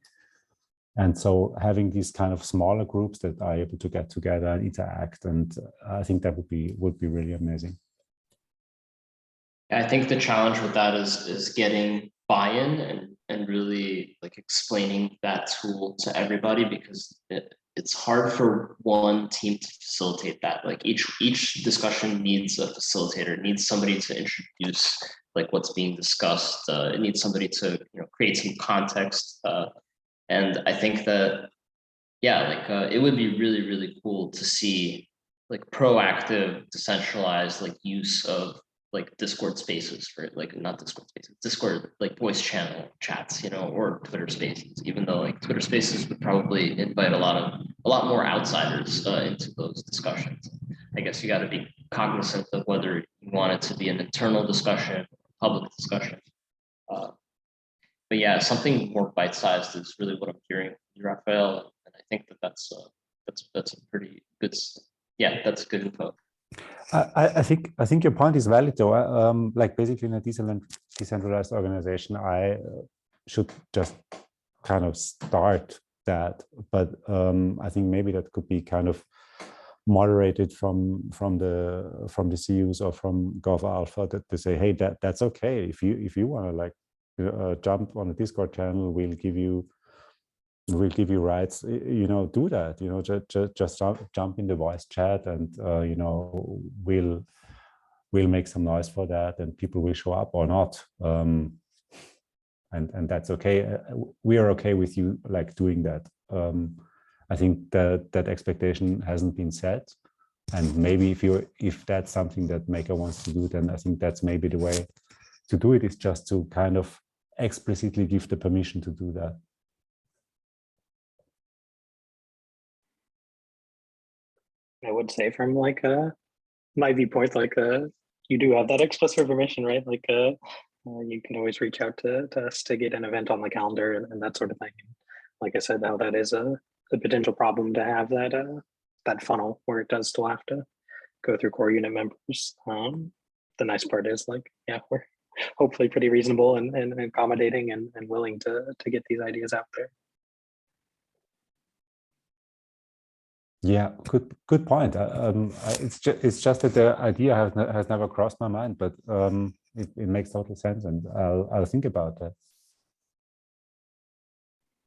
And so having these kind of smaller groups that are able to get together and interact, and I think that would be really amazing. I think the challenge with that is getting buy-in and really like explaining that tool to everybody, because it's hard for one team to facilitate that. Like each discussion needs a facilitator, needs somebody to introduce like what's being discussed. It needs somebody to create some context. And I think that it would be really, really cool to see like proactive, decentralized like use of like Discord spaces, for like not Discord spaces, Discord like voice channel chats, or Twitter spaces, even though like Twitter spaces would probably invite a lot more outsiders into those discussions. I guess you got to be cognizant of whether you want it to be an internal discussion, public discussion. But yeah, something more bite-sized is really what I'm hearing from Raphael, and I think that's a pretty good. Yeah, that's good info. I think your point is valid though. Like basically in a decentralized organization, I should just kind of start that, but I think maybe that could be kind of moderated from the CUs or from Gov Alpha, that they say, hey, that's okay if you want to like jump on a Discord channel, we'll give you rights, do that, just jump in the voice chat, and we'll make some noise for that, and people will show up or not, and that's okay. We are okay with you like doing that. I think that expectation hasn't been set, and maybe if that's something that Maker wants to do, then I think that's maybe the way to do it, is just to kind of explicitly give the permission to do that. I would say from like my viewpoint, like you do have that explicit permission, right? Like you can always reach out to us to get an event on the calendar and that sort of thing. Like I said, now that is a potential problem to have that funnel where it does still have to go through core unit members. The nice part is like, yeah, we're hopefully pretty reasonable and accommodating and willing to get these ideas out there. Yeah, good point. It's just that the idea has never crossed my mind, but it makes total sense, and I'll think about that.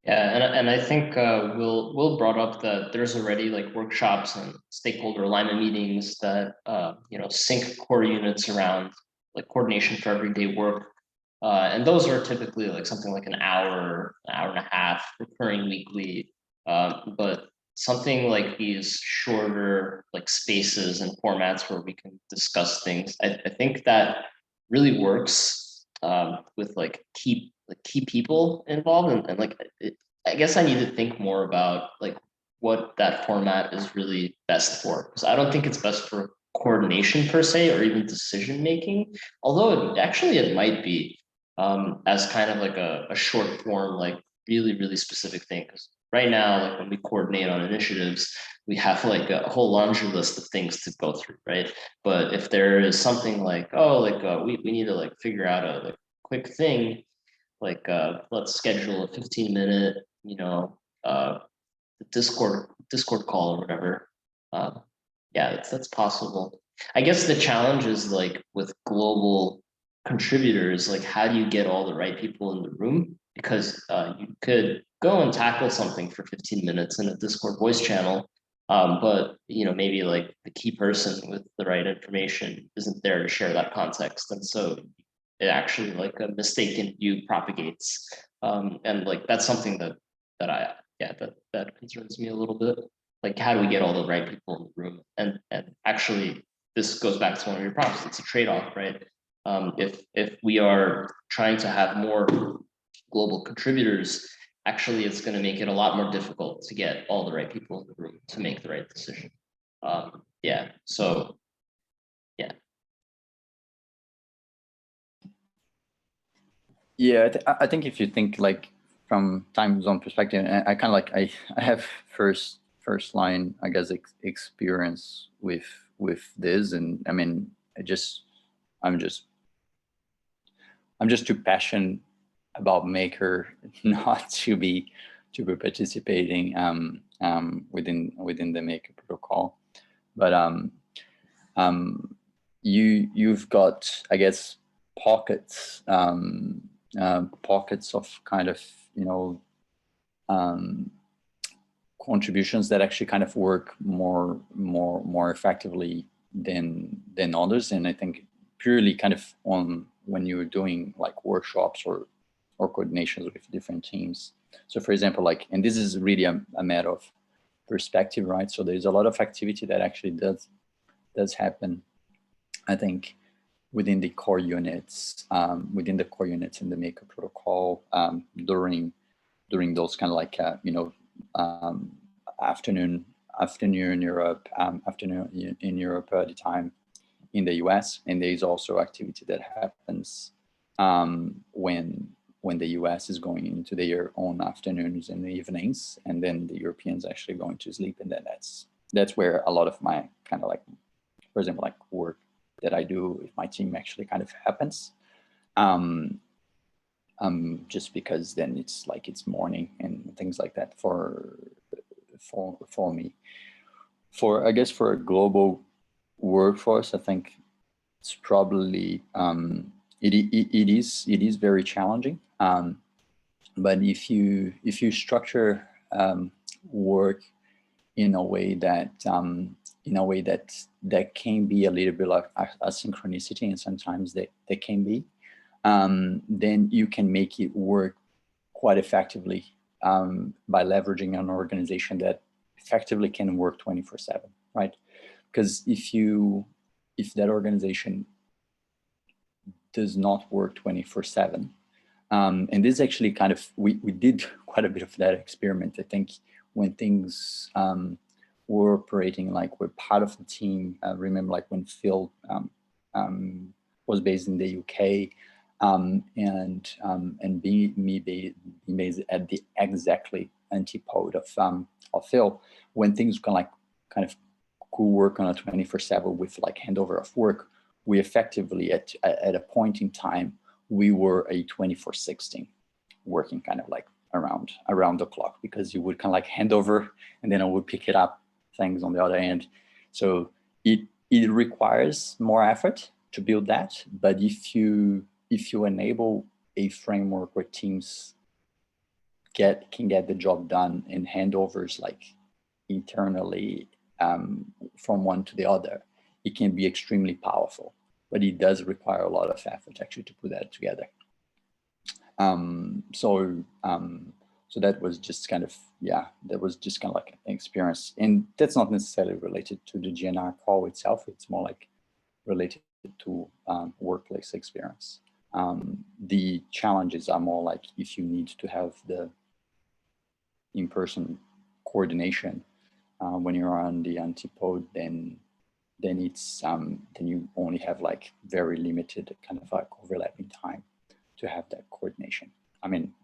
Yeah, and I think Will brought up that there's already like workshops and stakeholder alignment meetings that sync core units around like coordination for everyday work, and those are typically like something like an hour and a half, recurring weekly. But something like these shorter like spaces and formats where we can discuss things, I think that really works with like key people involved, and like I guess I need to think more about like what that format is really best for, because I don't think it's best for coordination per se or even decision making, although it might be as kind of like a short form, like really specific thing. Because right now, like when we coordinate on initiatives, we have like a whole laundry list of things to go through, right? But if there is something like, we need to like figure out a like quick thing, like let's schedule a 15-minute, Discord call or whatever. Yeah, that's possible. I guess the challenge is like with global contributors, like how do you get all the right people in the room? Because you could go and tackle something for 15 minutes in a Discord voice channel, but maybe like the key person with the right information isn't there to share that context, and so it actually like a mistaken view propagates, and like that's something that concerns me a little bit. Like, how do we get all the right people in the room? And actually, this goes back to one of your prompts. It's a trade-off, right? If we are trying to have more global contributors, actually, it's going to make it a lot more difficult to get all the right people in the room to make the right decision. So yeah. Yeah, I think if you think like from time zone perspective, I kind of like I have first line, I guess, experience with this, and I mean, I'm just too passionate about Maker not to be participating within the Maker protocol, but you've got, I guess, pockets pockets of kind of, you know, contributions that actually kind of work more effectively than others. And I think purely kind of on when you're doing like workshops or coordinations with different teams. So for example, like, and this is really a matter of perspective, right? So there's a lot of activity that actually does happen, I think, within the core units, in the Maker protocol, during those kind of like, you know, afternoon in Europe, afternoon in Europe at the time in the US. And there's also activity that happens when the US is going into their own afternoons and evenings, and then the Europeans actually going to sleep. And then that's where a lot of my kind of like, for example, like work that I do with my team actually kind of happens. Just because then it's like it's morning and things like that for me. I guess for a global workforce, I think it's probably it is very challenging. But if you structure work in a way that that can be a little bit like asynchronicity, and sometimes they can be, then you can make it work quite effectively by leveraging an organization that effectively can work 24/7, right? Because if that organization does not work 24/7, and this actually kind of, we did quite a bit of that experiment, I think, when things were operating like we're part of the team. Remember, like when Phil was based in the UK, and me based at the exactly antipode of Phil, when things kind of could work on a 24/7 with like handover of work, we effectively at a point in time we were a 24/16 working kind of like around the clock, because you would kind of like hand over and then I would pick it up things on the other end. So it requires more effort to build that, but if you enable a framework where teams can get the job done and handovers like internally from one to the other, it can be extremely powerful, but it does require a lot of effort actually to put that together. So that was just kind of, that was just kind of like an experience. And that's not necessarily related to the GNR call itself. It's more like related to workplace experience. The challenges are more like if you need to have the in-person coordination when you're on the antipode, then it's then you only have like very limited kind of like overlapping time to have that coordination. I mean,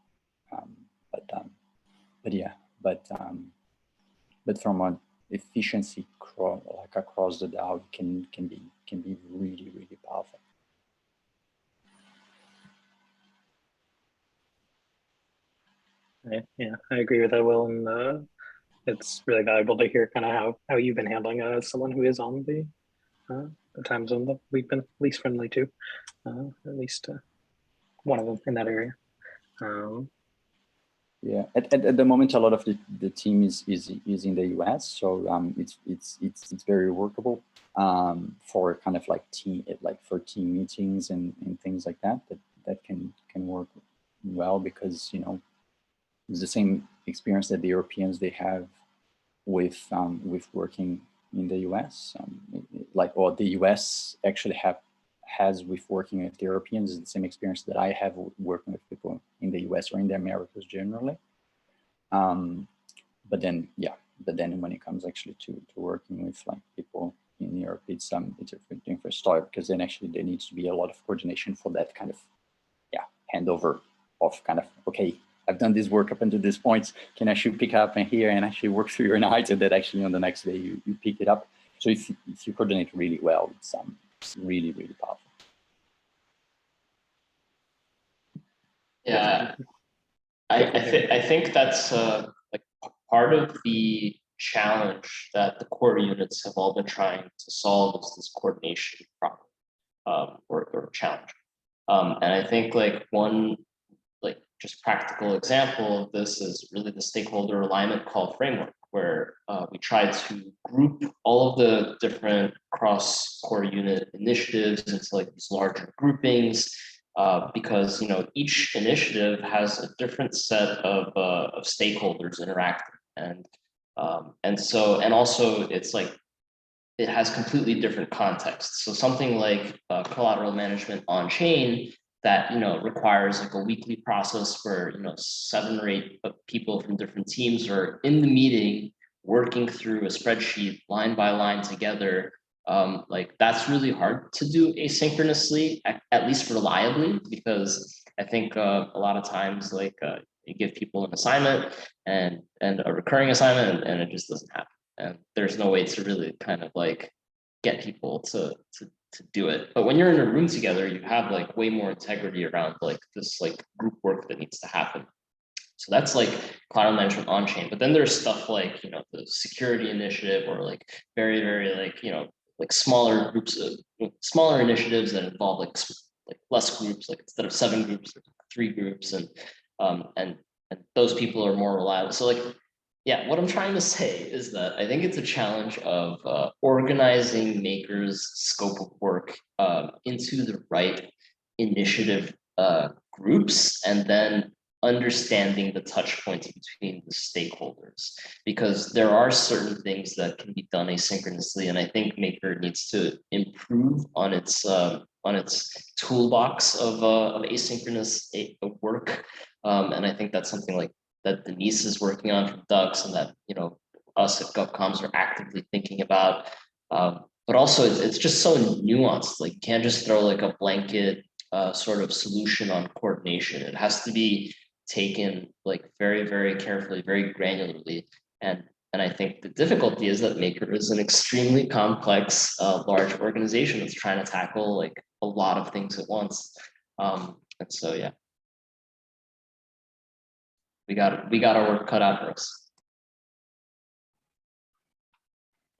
but from an efficiency like across the DAO can be really, really powerful. Yeah, I agree with that, Will, and it's really valuable to hear kind of how you've been handling as someone who is on the time zone that we've been least friendly to, at least one of them in that area. Yeah, at the moment, a lot of the team is in the US, so it's very workable for kind of like team meetings and things like that. That can work well, because it's the same experience that the Europeans they have with working in the US. Or the US actually has with working with the Europeans is the same experience that I have working with people in the US or in the Americas generally. But then when it comes actually to working with like people in Europe, it's a different story, because then actually there needs to be a lot of coordination for that kind of handover of kind of, okay, I've done this work up until this point, can actually pick up and here and actually work through your night, and that actually on the next day you pick it up. So if you coordinate really well, it's really, really powerful. Yeah, I think that's like part of the challenge that the core units have all been trying to solve, is this coordination problem or challenge. And I think like one like just practical example of this is really the stakeholder alignment call framework, where we try to group all of the different cross core unit initiatives into like these larger groupings, because each initiative has a different set of stakeholders interacting, and also it's like it has completely different contexts. So something like collateral management on chain that requires like a weekly process where 7 or 8 people from different teams are in the meeting working through a spreadsheet line by line together. Like that's really hard to do asynchronously, at least reliably, because I think a lot of times like you give people an assignment and a recurring assignment and it just doesn't happen. And there's no way to really kind of like get people to do it. But when you're in a room together, you have like way more integrity around like this like group work that needs to happen. So that's like cloud management on chain. But then there's stuff like the security initiative, or like very, very like like smaller groups of smaller initiatives that involve like less groups, like instead of 7 groups, 3 groups, and those people are more reliable. So like, yeah, what I'm trying to say is that I think it's a challenge of organizing makers' scope of work into the right initiative groups, and then understanding the touch points between the stakeholders, because there are certain things that can be done asynchronously, and I think Maker needs to improve on its toolbox of asynchronous work, and I think that's something like that Denise is working on from Dux, and that us at GovComs are actively thinking about. But also, it's just so nuanced. Like, you can't just throw like a blanket sort of solution on coordination. It has to be taken like very, very carefully, very granularly. And I think the difficulty is that Maker is an extremely complex, large organization that's trying to tackle like a lot of things at once. And so, yeah. We got our work cut out for us.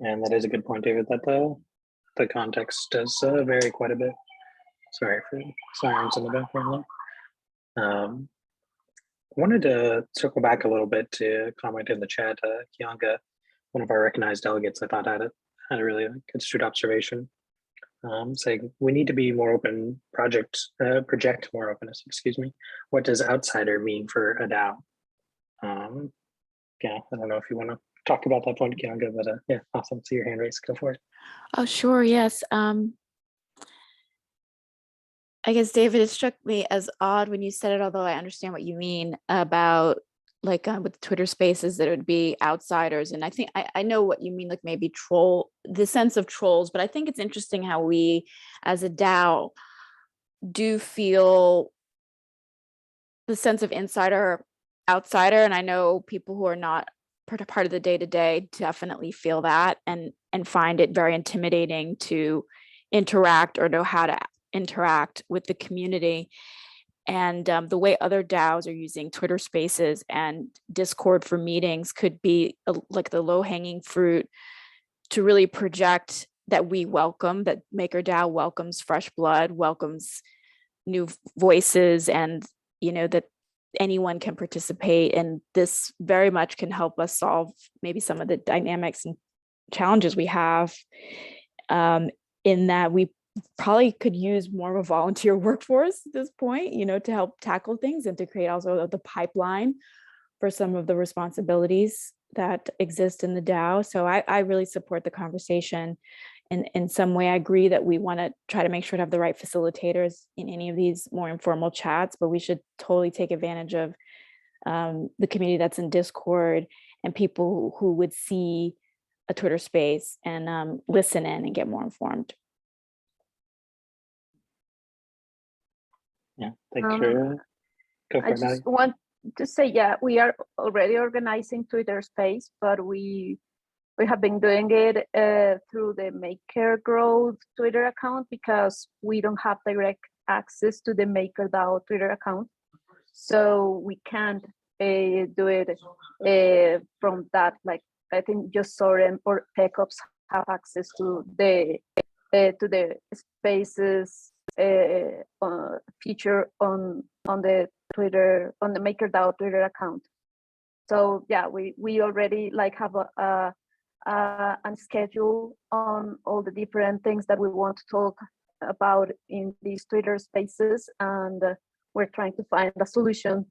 And that is a good point, David, that the context does vary quite a bit. Sorry for sirens in the background there. I wanted to circle back a little bit to comment in the chat. Kianga, one of our recognized delegates, I thought had a really astute observation, saying we need to be more open, project more openness, excuse me. What does outsider mean for a DAO? Yeah, I don't know if you want to talk about that point, Kianga, but yeah, awesome. See your hand raised. Go for it. Oh, sure. Yes. I guess, David, it struck me as odd when you said it, although I understand what you mean about like with Twitter spaces, that it would be outsiders. And I think I know what you mean, like maybe the sense of trolls, but I think it's interesting how we as a DAO do feel the sense of insider, outsider. And I know people who are not part of the day-to-day definitely feel that and find it very intimidating to interact or know how to interact with the community. And the way other DAOs are using Twitter spaces and Discord for meetings could be like the low-hanging fruit to really project that we welcome, that MakerDAO welcomes fresh blood, welcomes new voices, and that anyone can participate. And this very much can help us solve maybe some of the dynamics and challenges we have, in that we probably could use more of a volunteer workforce at this point, to help tackle things and to create also the pipeline for some of the responsibilities that exist in the DAO. So I really support the conversation. And in some way, I agree that we want to try to make sure to have the right facilitators in any of these more informal chats, but we should totally take advantage of the community that's in Discord and people who would see a Twitter space and listen in and get more informed. Yeah, thank you. Go for I it, Maddie. just want to say, yeah, we are already organizing Twitter space, but we have been doing it through the Maker Growth Twitter account, because we don't have direct access to the MakerDAO Twitter account. So we can't do it from that. Like, I think just Soren or TechOps have access to the spaces feature on the MakerDAO Twitter account. So yeah, we already like have a schedule on all the different things that we want to talk about in these Twitter spaces, and we're trying to find a solution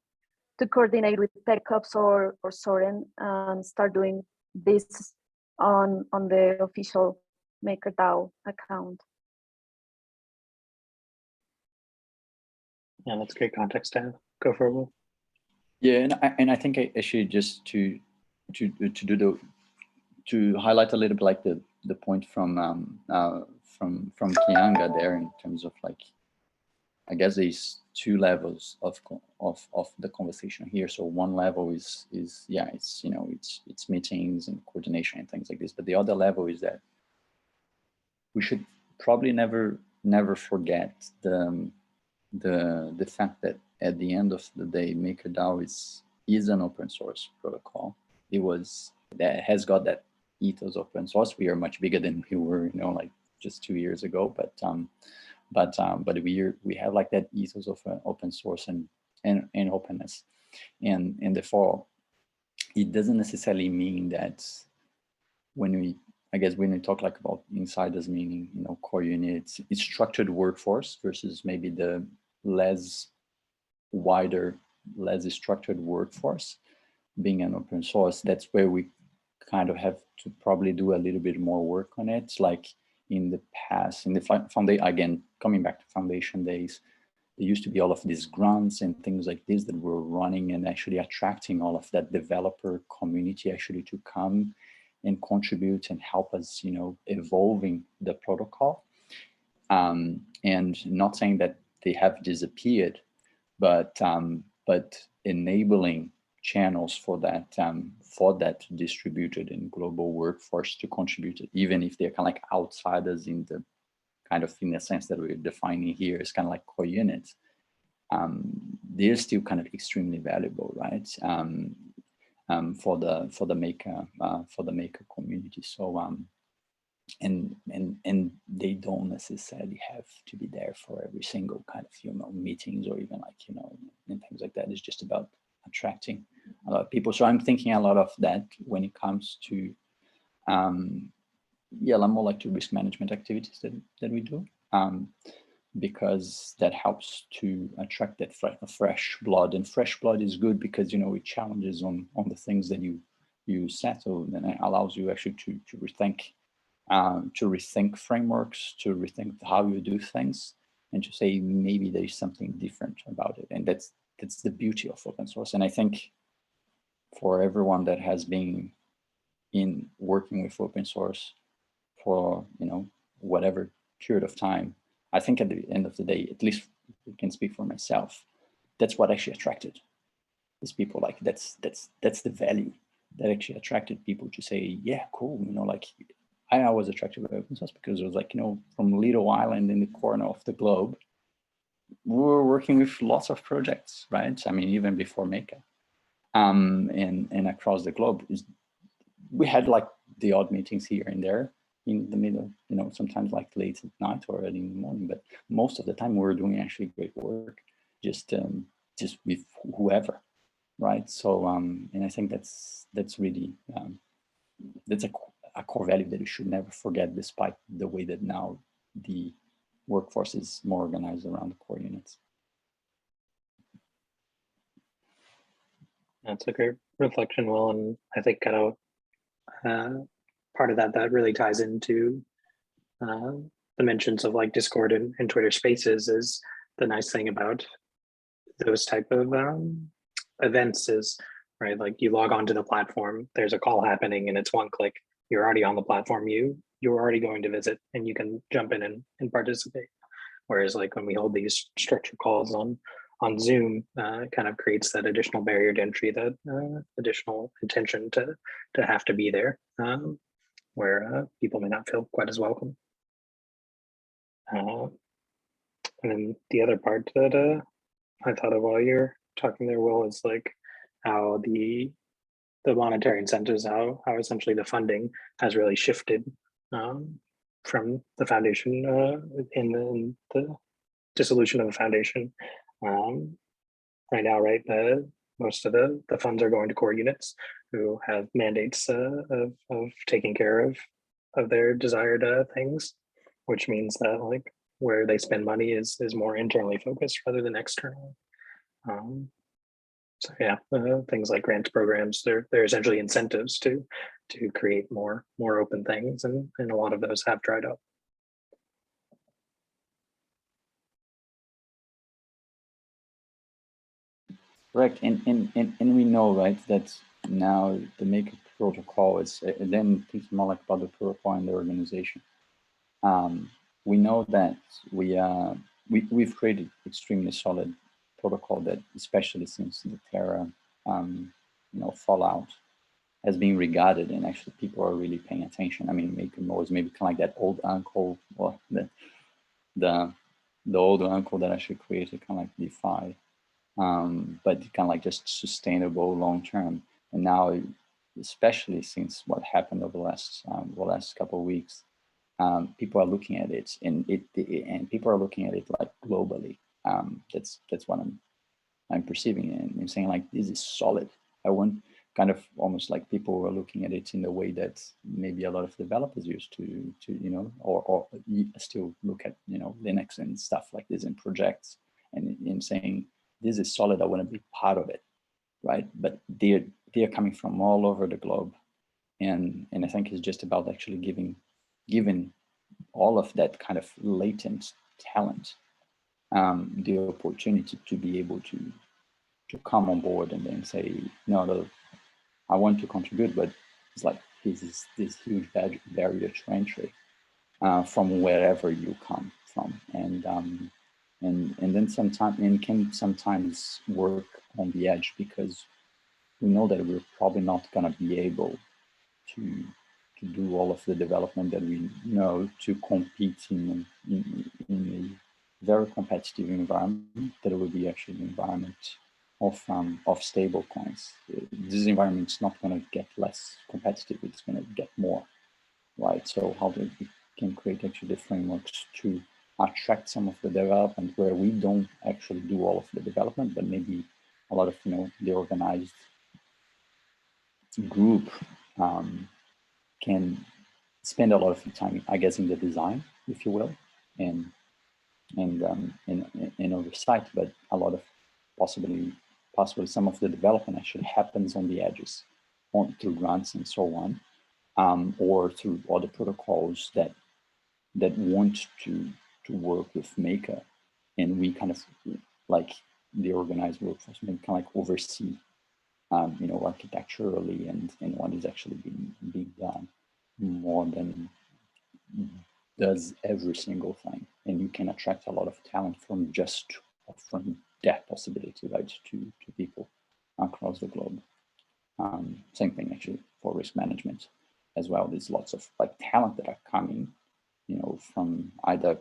to coordinate with TechOps or Soren and start doing this on the official MakerDAO account. Yeah, that's great context to have. Go for it, Will. Yeah, and I think I should just to highlight a little bit like the point from Kianga there in terms of like, I guess there's two levels of the conversation here. So one level is yeah, it's it's meetings and coordination and things like this. But the other level is that we should probably never forget the fact that at the end of the day, MakerDAO is an open source protocol. That has got that ethos of open source. We are much bigger than we were, like just 2 years ago. But we have like that ethos of open source and openness, and therefore it doesn't necessarily mean that when we talk like about insiders, meaning core units, it's structured workforce versus maybe the less structured workforce being an open source. That's where we kind of have to probably do a little bit more work on it. Like in the past, in the foundation, again, coming back to foundation days, there used to be all of these grants and things like this that were running and actually attracting all of that developer community actually to come and contribute and help us, evolving the protocol. And not saying that they have disappeared, but enabling channels for that distributed and global workforce to contribute, even if they're kind of like outsiders in the sense that we're defining here is kind of like core units. They're still kind of extremely valuable, right? For the maker community. So and they don't necessarily have to be there for every single kind of meetings or even like and things like that. It's just about attracting a lot of people. So I'm thinking a lot of that when it comes to more like to risk management activities that we do, because that helps to attract that fresh blood, and fresh blood is good because it challenges on the things that you settle, and it allows you actually to rethink frameworks, to rethink how you do things, and to say maybe there is something different about it. And that's the beauty of open source. And I think for everyone that has been in working with open source for whatever period of time, I think at the end of the day, at least I can speak for myself, that's what actually attracted these people. Like that's the value that actually attracted people to say, yeah, cool, like I was attracted by open source because it was like, from a little island in the corner of the globe, we were working with lots of projects, right? I mean, even before Maker, and across the globe, we had like the odd meetings here and there in the middle, sometimes like late at night or early in the morning, but most of the time we were doing actually great work, just with whoever, right? So, and I think that's really, that's a core value that you should never forget, despite the way that now the workforce is more organized around the core units. That's a great reflection, Will, and I think kind of part of that really ties into the mentions of like Discord and Twitter Spaces. Is the nice thing about those type of events is, right, like you log on to the platform, there's a call happening and it's one click, you're already on the platform, you're already going to visit and you can jump in and participate. Whereas like when we hold these structured calls on Zoom, it kind of creates that additional barrier to entry, that additional intention to have to be there, where people may not feel quite as welcome. And then the other part that I thought of while you're talking there, Will, is like how the monetary incentives, how essentially the funding has really shifted from the foundation in the dissolution of the foundation. Right now, right, most of the funds are going to core units who have mandates of taking care of their desired things, which means that like where they spend money is more internally focused rather than externally. So yeah, things like grants programs, they're essentially incentives to create more open things, and a lot of those have dried up. Correct, and we know, right, that now the Maker protocol is then thinking more like about the protocol and the organization. We know that we've created extremely solid protocol that, especially since the Terra fallout, has been regarded, and actually people are really paying attention. I mean, Maker was maybe kind of like that old uncle, or the old uncle that actually created kind of like DeFi. But kind of like just sustainable long term. And now, especially since what happened over the last couple of weeks, people are looking at it, and people are looking at it like globally. That's what I'm perceiving, and I'm saying like this is solid. I want kind of almost like people are looking at it in the way that maybe a lot of developers used to or still look at Linux and stuff like this in projects, and saying, this is solid, I want to be part of it, right? But they're coming from all over the globe, and I think it's just about actually giving all of that kind of latent talent the opportunity to be able to come on board and then say, no, I want to contribute, but it's like this huge barrier to entry from wherever you come from, and then can sometimes work on the edge, because we know that we're probably not going to be able to do all of the development that we know to compete in a very competitive environment that will be actually an environment of stable coins. This environment is not going to get less competitive, it's going to get more, right? So how do we can create actually the frameworks to attract some of the development where we don't actually do all of the development, but maybe a lot of the organized group can spend a lot of time, I guess, in the design, if you will, and oversight, but a lot of possibly some of the development actually happens on the edges, through grants and so on, or through other protocols that want to work with Maker, and we kind of like the organized workforce, maybe kind of like oversee, architecturally and what is actually being done, more than does every single thing. And you can attract a lot of talent from that possibility, right, to people across the globe. Same thing actually for risk management as well. There's lots of like talent that are coming, from either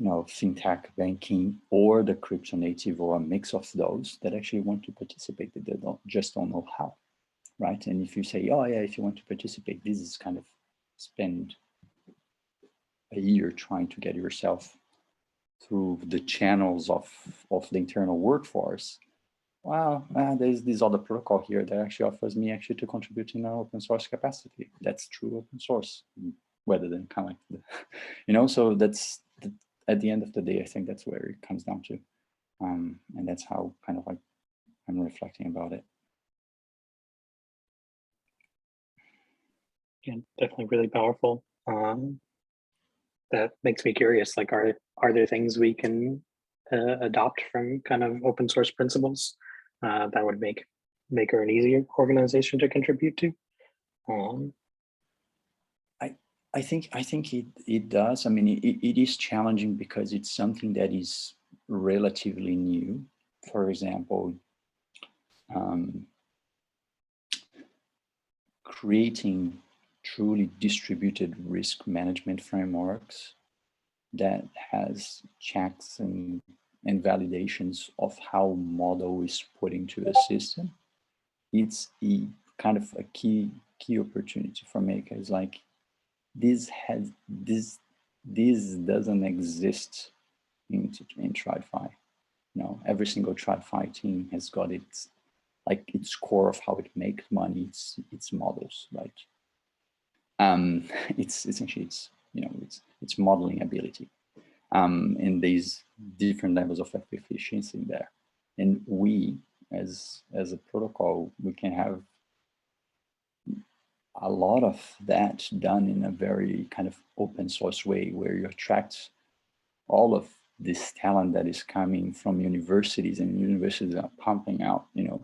fintech, banking, or the crypto native, or a mix of those that actually want to participate, that they don't know how, right? And if you say, oh yeah, if you want to participate, this is kind of spend a year trying to get yourself through the channels of the internal workforce. Well, there's this other protocol here that actually offers me actually to contribute in an open source capacity. That's true open source, rather than kind of like, so that's at the end of the day, I think that's where it comes down to. And that's how kind of like I'm reflecting about it. Yeah, definitely really powerful. That makes me curious, like, are there things we can adopt from kind of open source principles that would make Maker an easier organization to contribute to? I think it does. I mean, it is challenging because it's something that is relatively new. For example, creating truly distributed risk management frameworks that has checks and validations of how model is put into a system. It's a kind of a key opportunity for Maker. It's like this doesn't exist in TradFi. You know, every single TradFi team has got its core of how it makes money. It's models, right? It's essentially it's modeling ability. And these different levels of efficiency there. And we, as a protocol, we can have a lot of that done in a very kind of open source way, where you attract all of this talent that is coming from universities, and universities are pumping out, you know,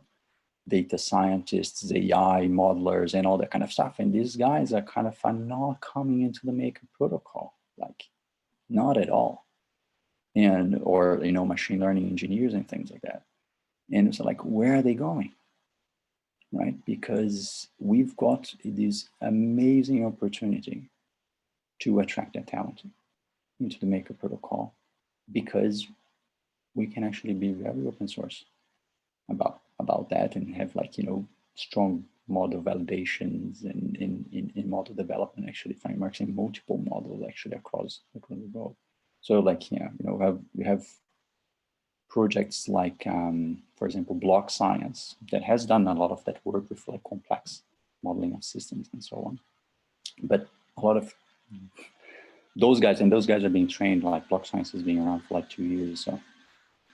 data scientists, AI modelers, and all that kind of stuff. And these guys are kind of not coming into the Maker protocol, like not at all. And, or, you know, machine learning engineers and things like that. And it's like, where are they going? Right? Because we've got this amazing opportunity to attract that talent into the Maker protocol, because we can actually be very open source about that, and have, like, you know, strong model validations and in model development, actually frameworks and multiple models actually across the globe. So, like, yeah, you know, we have projects like, for example, block science, that has done a lot of that work with, like, complex modeling of systems and so on. But a lot of those guys are being trained, like block science is being around for like 2 years. So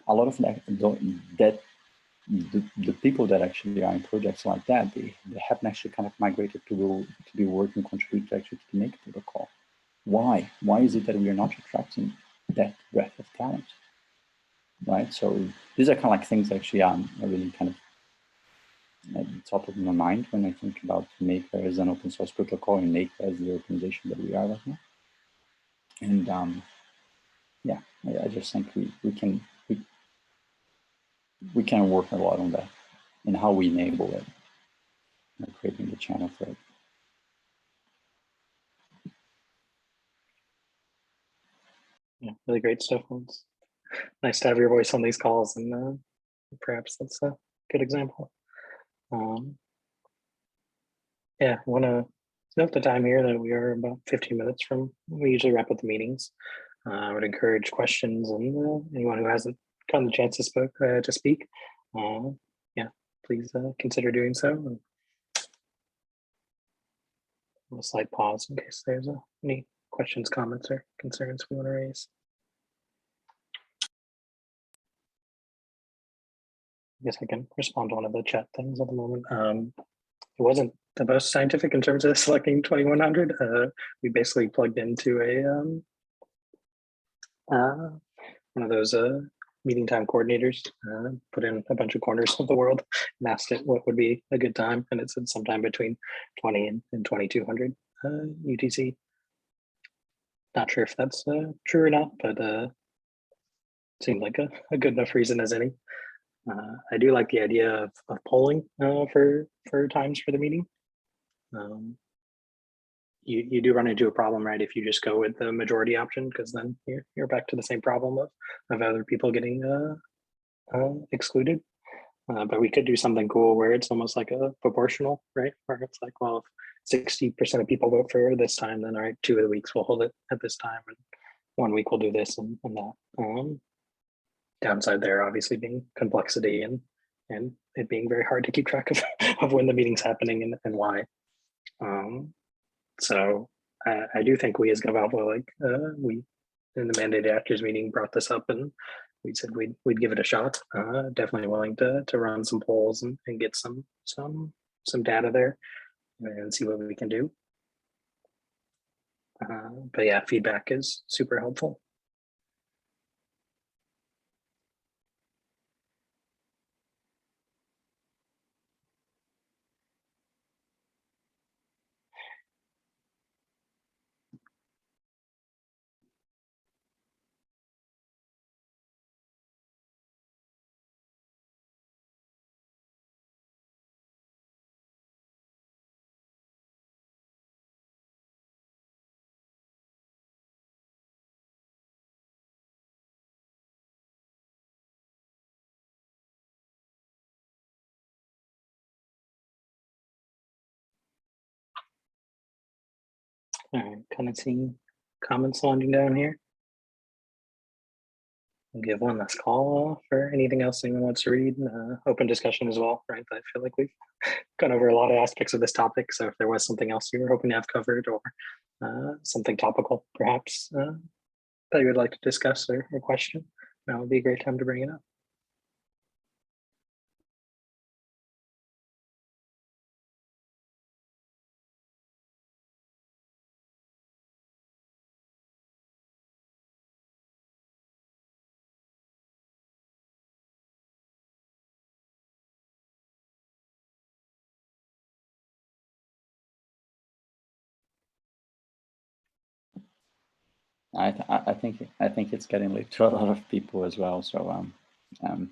a lot of the people that actually are in projects like that, they haven't actually kind of migrated to be working, contribute actually to the Maker protocol. Why? Why is it that we are not attracting that breadth of talent? Right. So these are kind of like things that actually are really kind of at the top of my mind when I think about Maker as an open source protocol, and Maker as the organization that we are right now. And yeah, I just think we can work a lot on that and how we enable it, creating the channel for it. Yeah, really great stuff. It's nice to have your voice on these calls, and perhaps that's a good example. Yeah, I want to note the time here that we are about 15 minutes from, we usually wrap up the meetings. I would encourage questions, and anyone who hasn't gotten the chance to speak, yeah, please consider doing so. A slight pause in case there's any questions, comments, or concerns we want to raise. I guess I can respond to one of the chat things at the moment. It wasn't the most scientific in terms of selecting 2100. We basically plugged into one of those meeting time coordinators, put in a bunch of corners of the world and asked it what would be a good time, and it said sometime between 20 and 2200 UTC. Not sure if that's true or not, but seemed like a good enough reason as any. I do like the idea of polling for times for the meeting. You do run into a problem, right, if you just go with the majority option, because then you're back to the same problem of other people getting excluded. But we could do something cool where it's almost like a proportional, right? Where it's like, well, if 60% of people vote for this time, then all right, 2 of the weeks we'll hold it at this time, and 1 week we'll do this and that. Downside there obviously being complexity and it being very hard to keep track of when the meeting's happening and why. So I do think we as GovAlpha, like we in the mandated actors meeting brought this up, and we said we'd give it a shot. Definitely willing to run some polls and get some data there and see what we can do. But yeah, feedback is super helpful. All right, kind of seeing comments landing down here. I'll give one last call for anything else anyone wants to read. Open discussion as well, right? I feel like we've gone over a lot of aspects of this topic. So if there was something else you were hoping to have covered, or something topical, perhaps, that you would like to discuss or question, now would be a great time to bring it up. I think it's getting late to a lot of people as well. So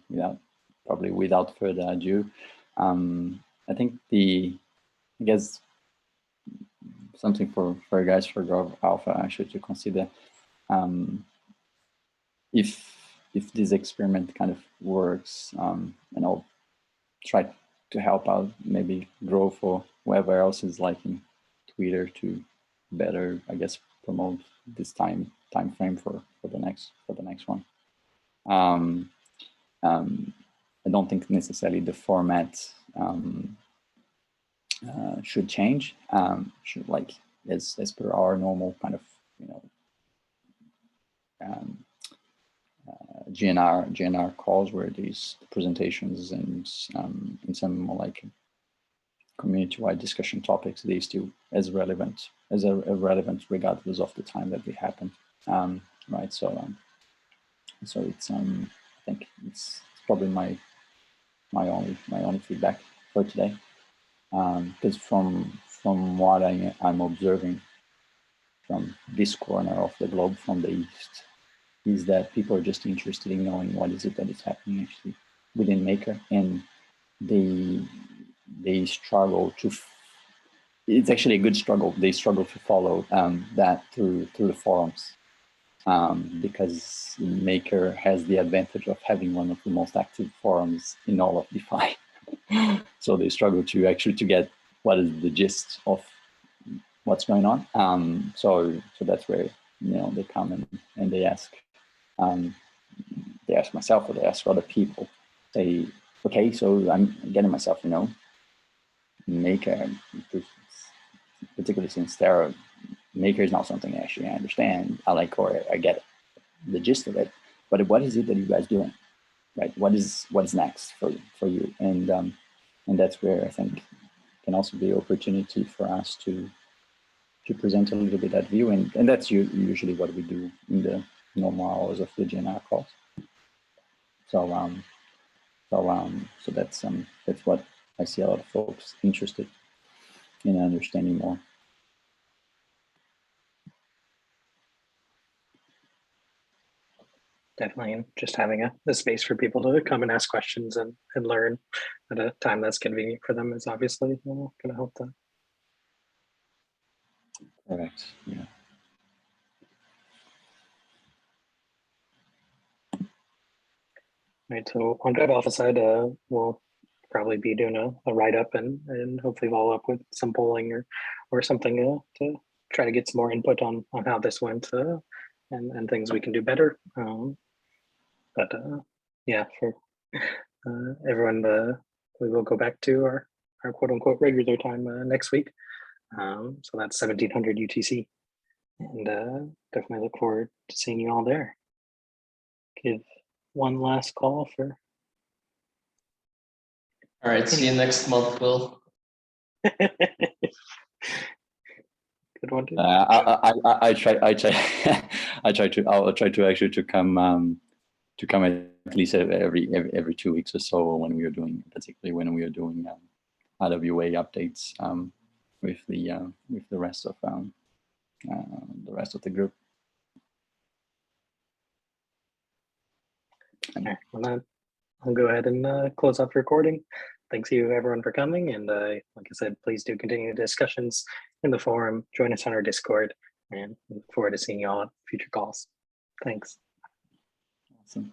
without further ado, I think I guess something for you guys for Gov Alpha actually to consider, if this experiment kind of works, and I'll try to help out, maybe grow for whoever else is liking Twitter to better, I guess, promote this time frame for the next one. I don't think necessarily the format should change. Should, like, as per our normal kind of, you know, GNR calls, where these presentations and some more like community-wide discussion topics, they still as relevant regardless of the time that they happen, right? So it's I think it's probably my only feedback for today, because from what I'm observing from this corner of the globe, from the east, is that people are just interested in knowing what is it that is happening actually within Maker, and they struggle to. It's actually a good struggle. They struggle to follow that through the forums, because Maker has the advantage of having one of the most active forums in all of DeFi. So they struggle to get what is the gist of what's going on. So that's where, you know, they come and they ask. They ask myself, or they ask other people. Say, okay, so I'm getting myself, you know, Maker, particularly since Maker is not something actually I understand. I like, or I get the gist of it. But what is it that you guys doing, right? What's next for you? And that's where I think can also be an opportunity for us to present a little bit that view, and that's usually what we do in the normal hours of the GNR calls. So that's what I see a lot of folks interested in understanding more. Definitely, and just having a space for people to come and ask questions and learn at a time that's convenient for them is obviously going to help them. Correct. Yeah. Right. So on Gov Alpha side, we'll probably be doing a write-up and hopefully follow up with some polling or something to try to get some more input on how this went, and things we can do better. But yeah, for everyone, we will go back to our quote unquote regular time next week. So that's 1700 UTC, and definitely look forward to seeing you all there. Give one last call for. All right, see you next month, Will. Good one. I'll try to actually come at least every 2 weeks or so, when we are doing, particularly when we are doing RWA updates with the rest of the group. Okay, well, I'll go ahead and close off the recording. Thanks you everyone for coming, and like I said, please do continue the discussions in the forum, join us on our Discord, and look forward to seeing you all at future calls. Thanks. Awesome.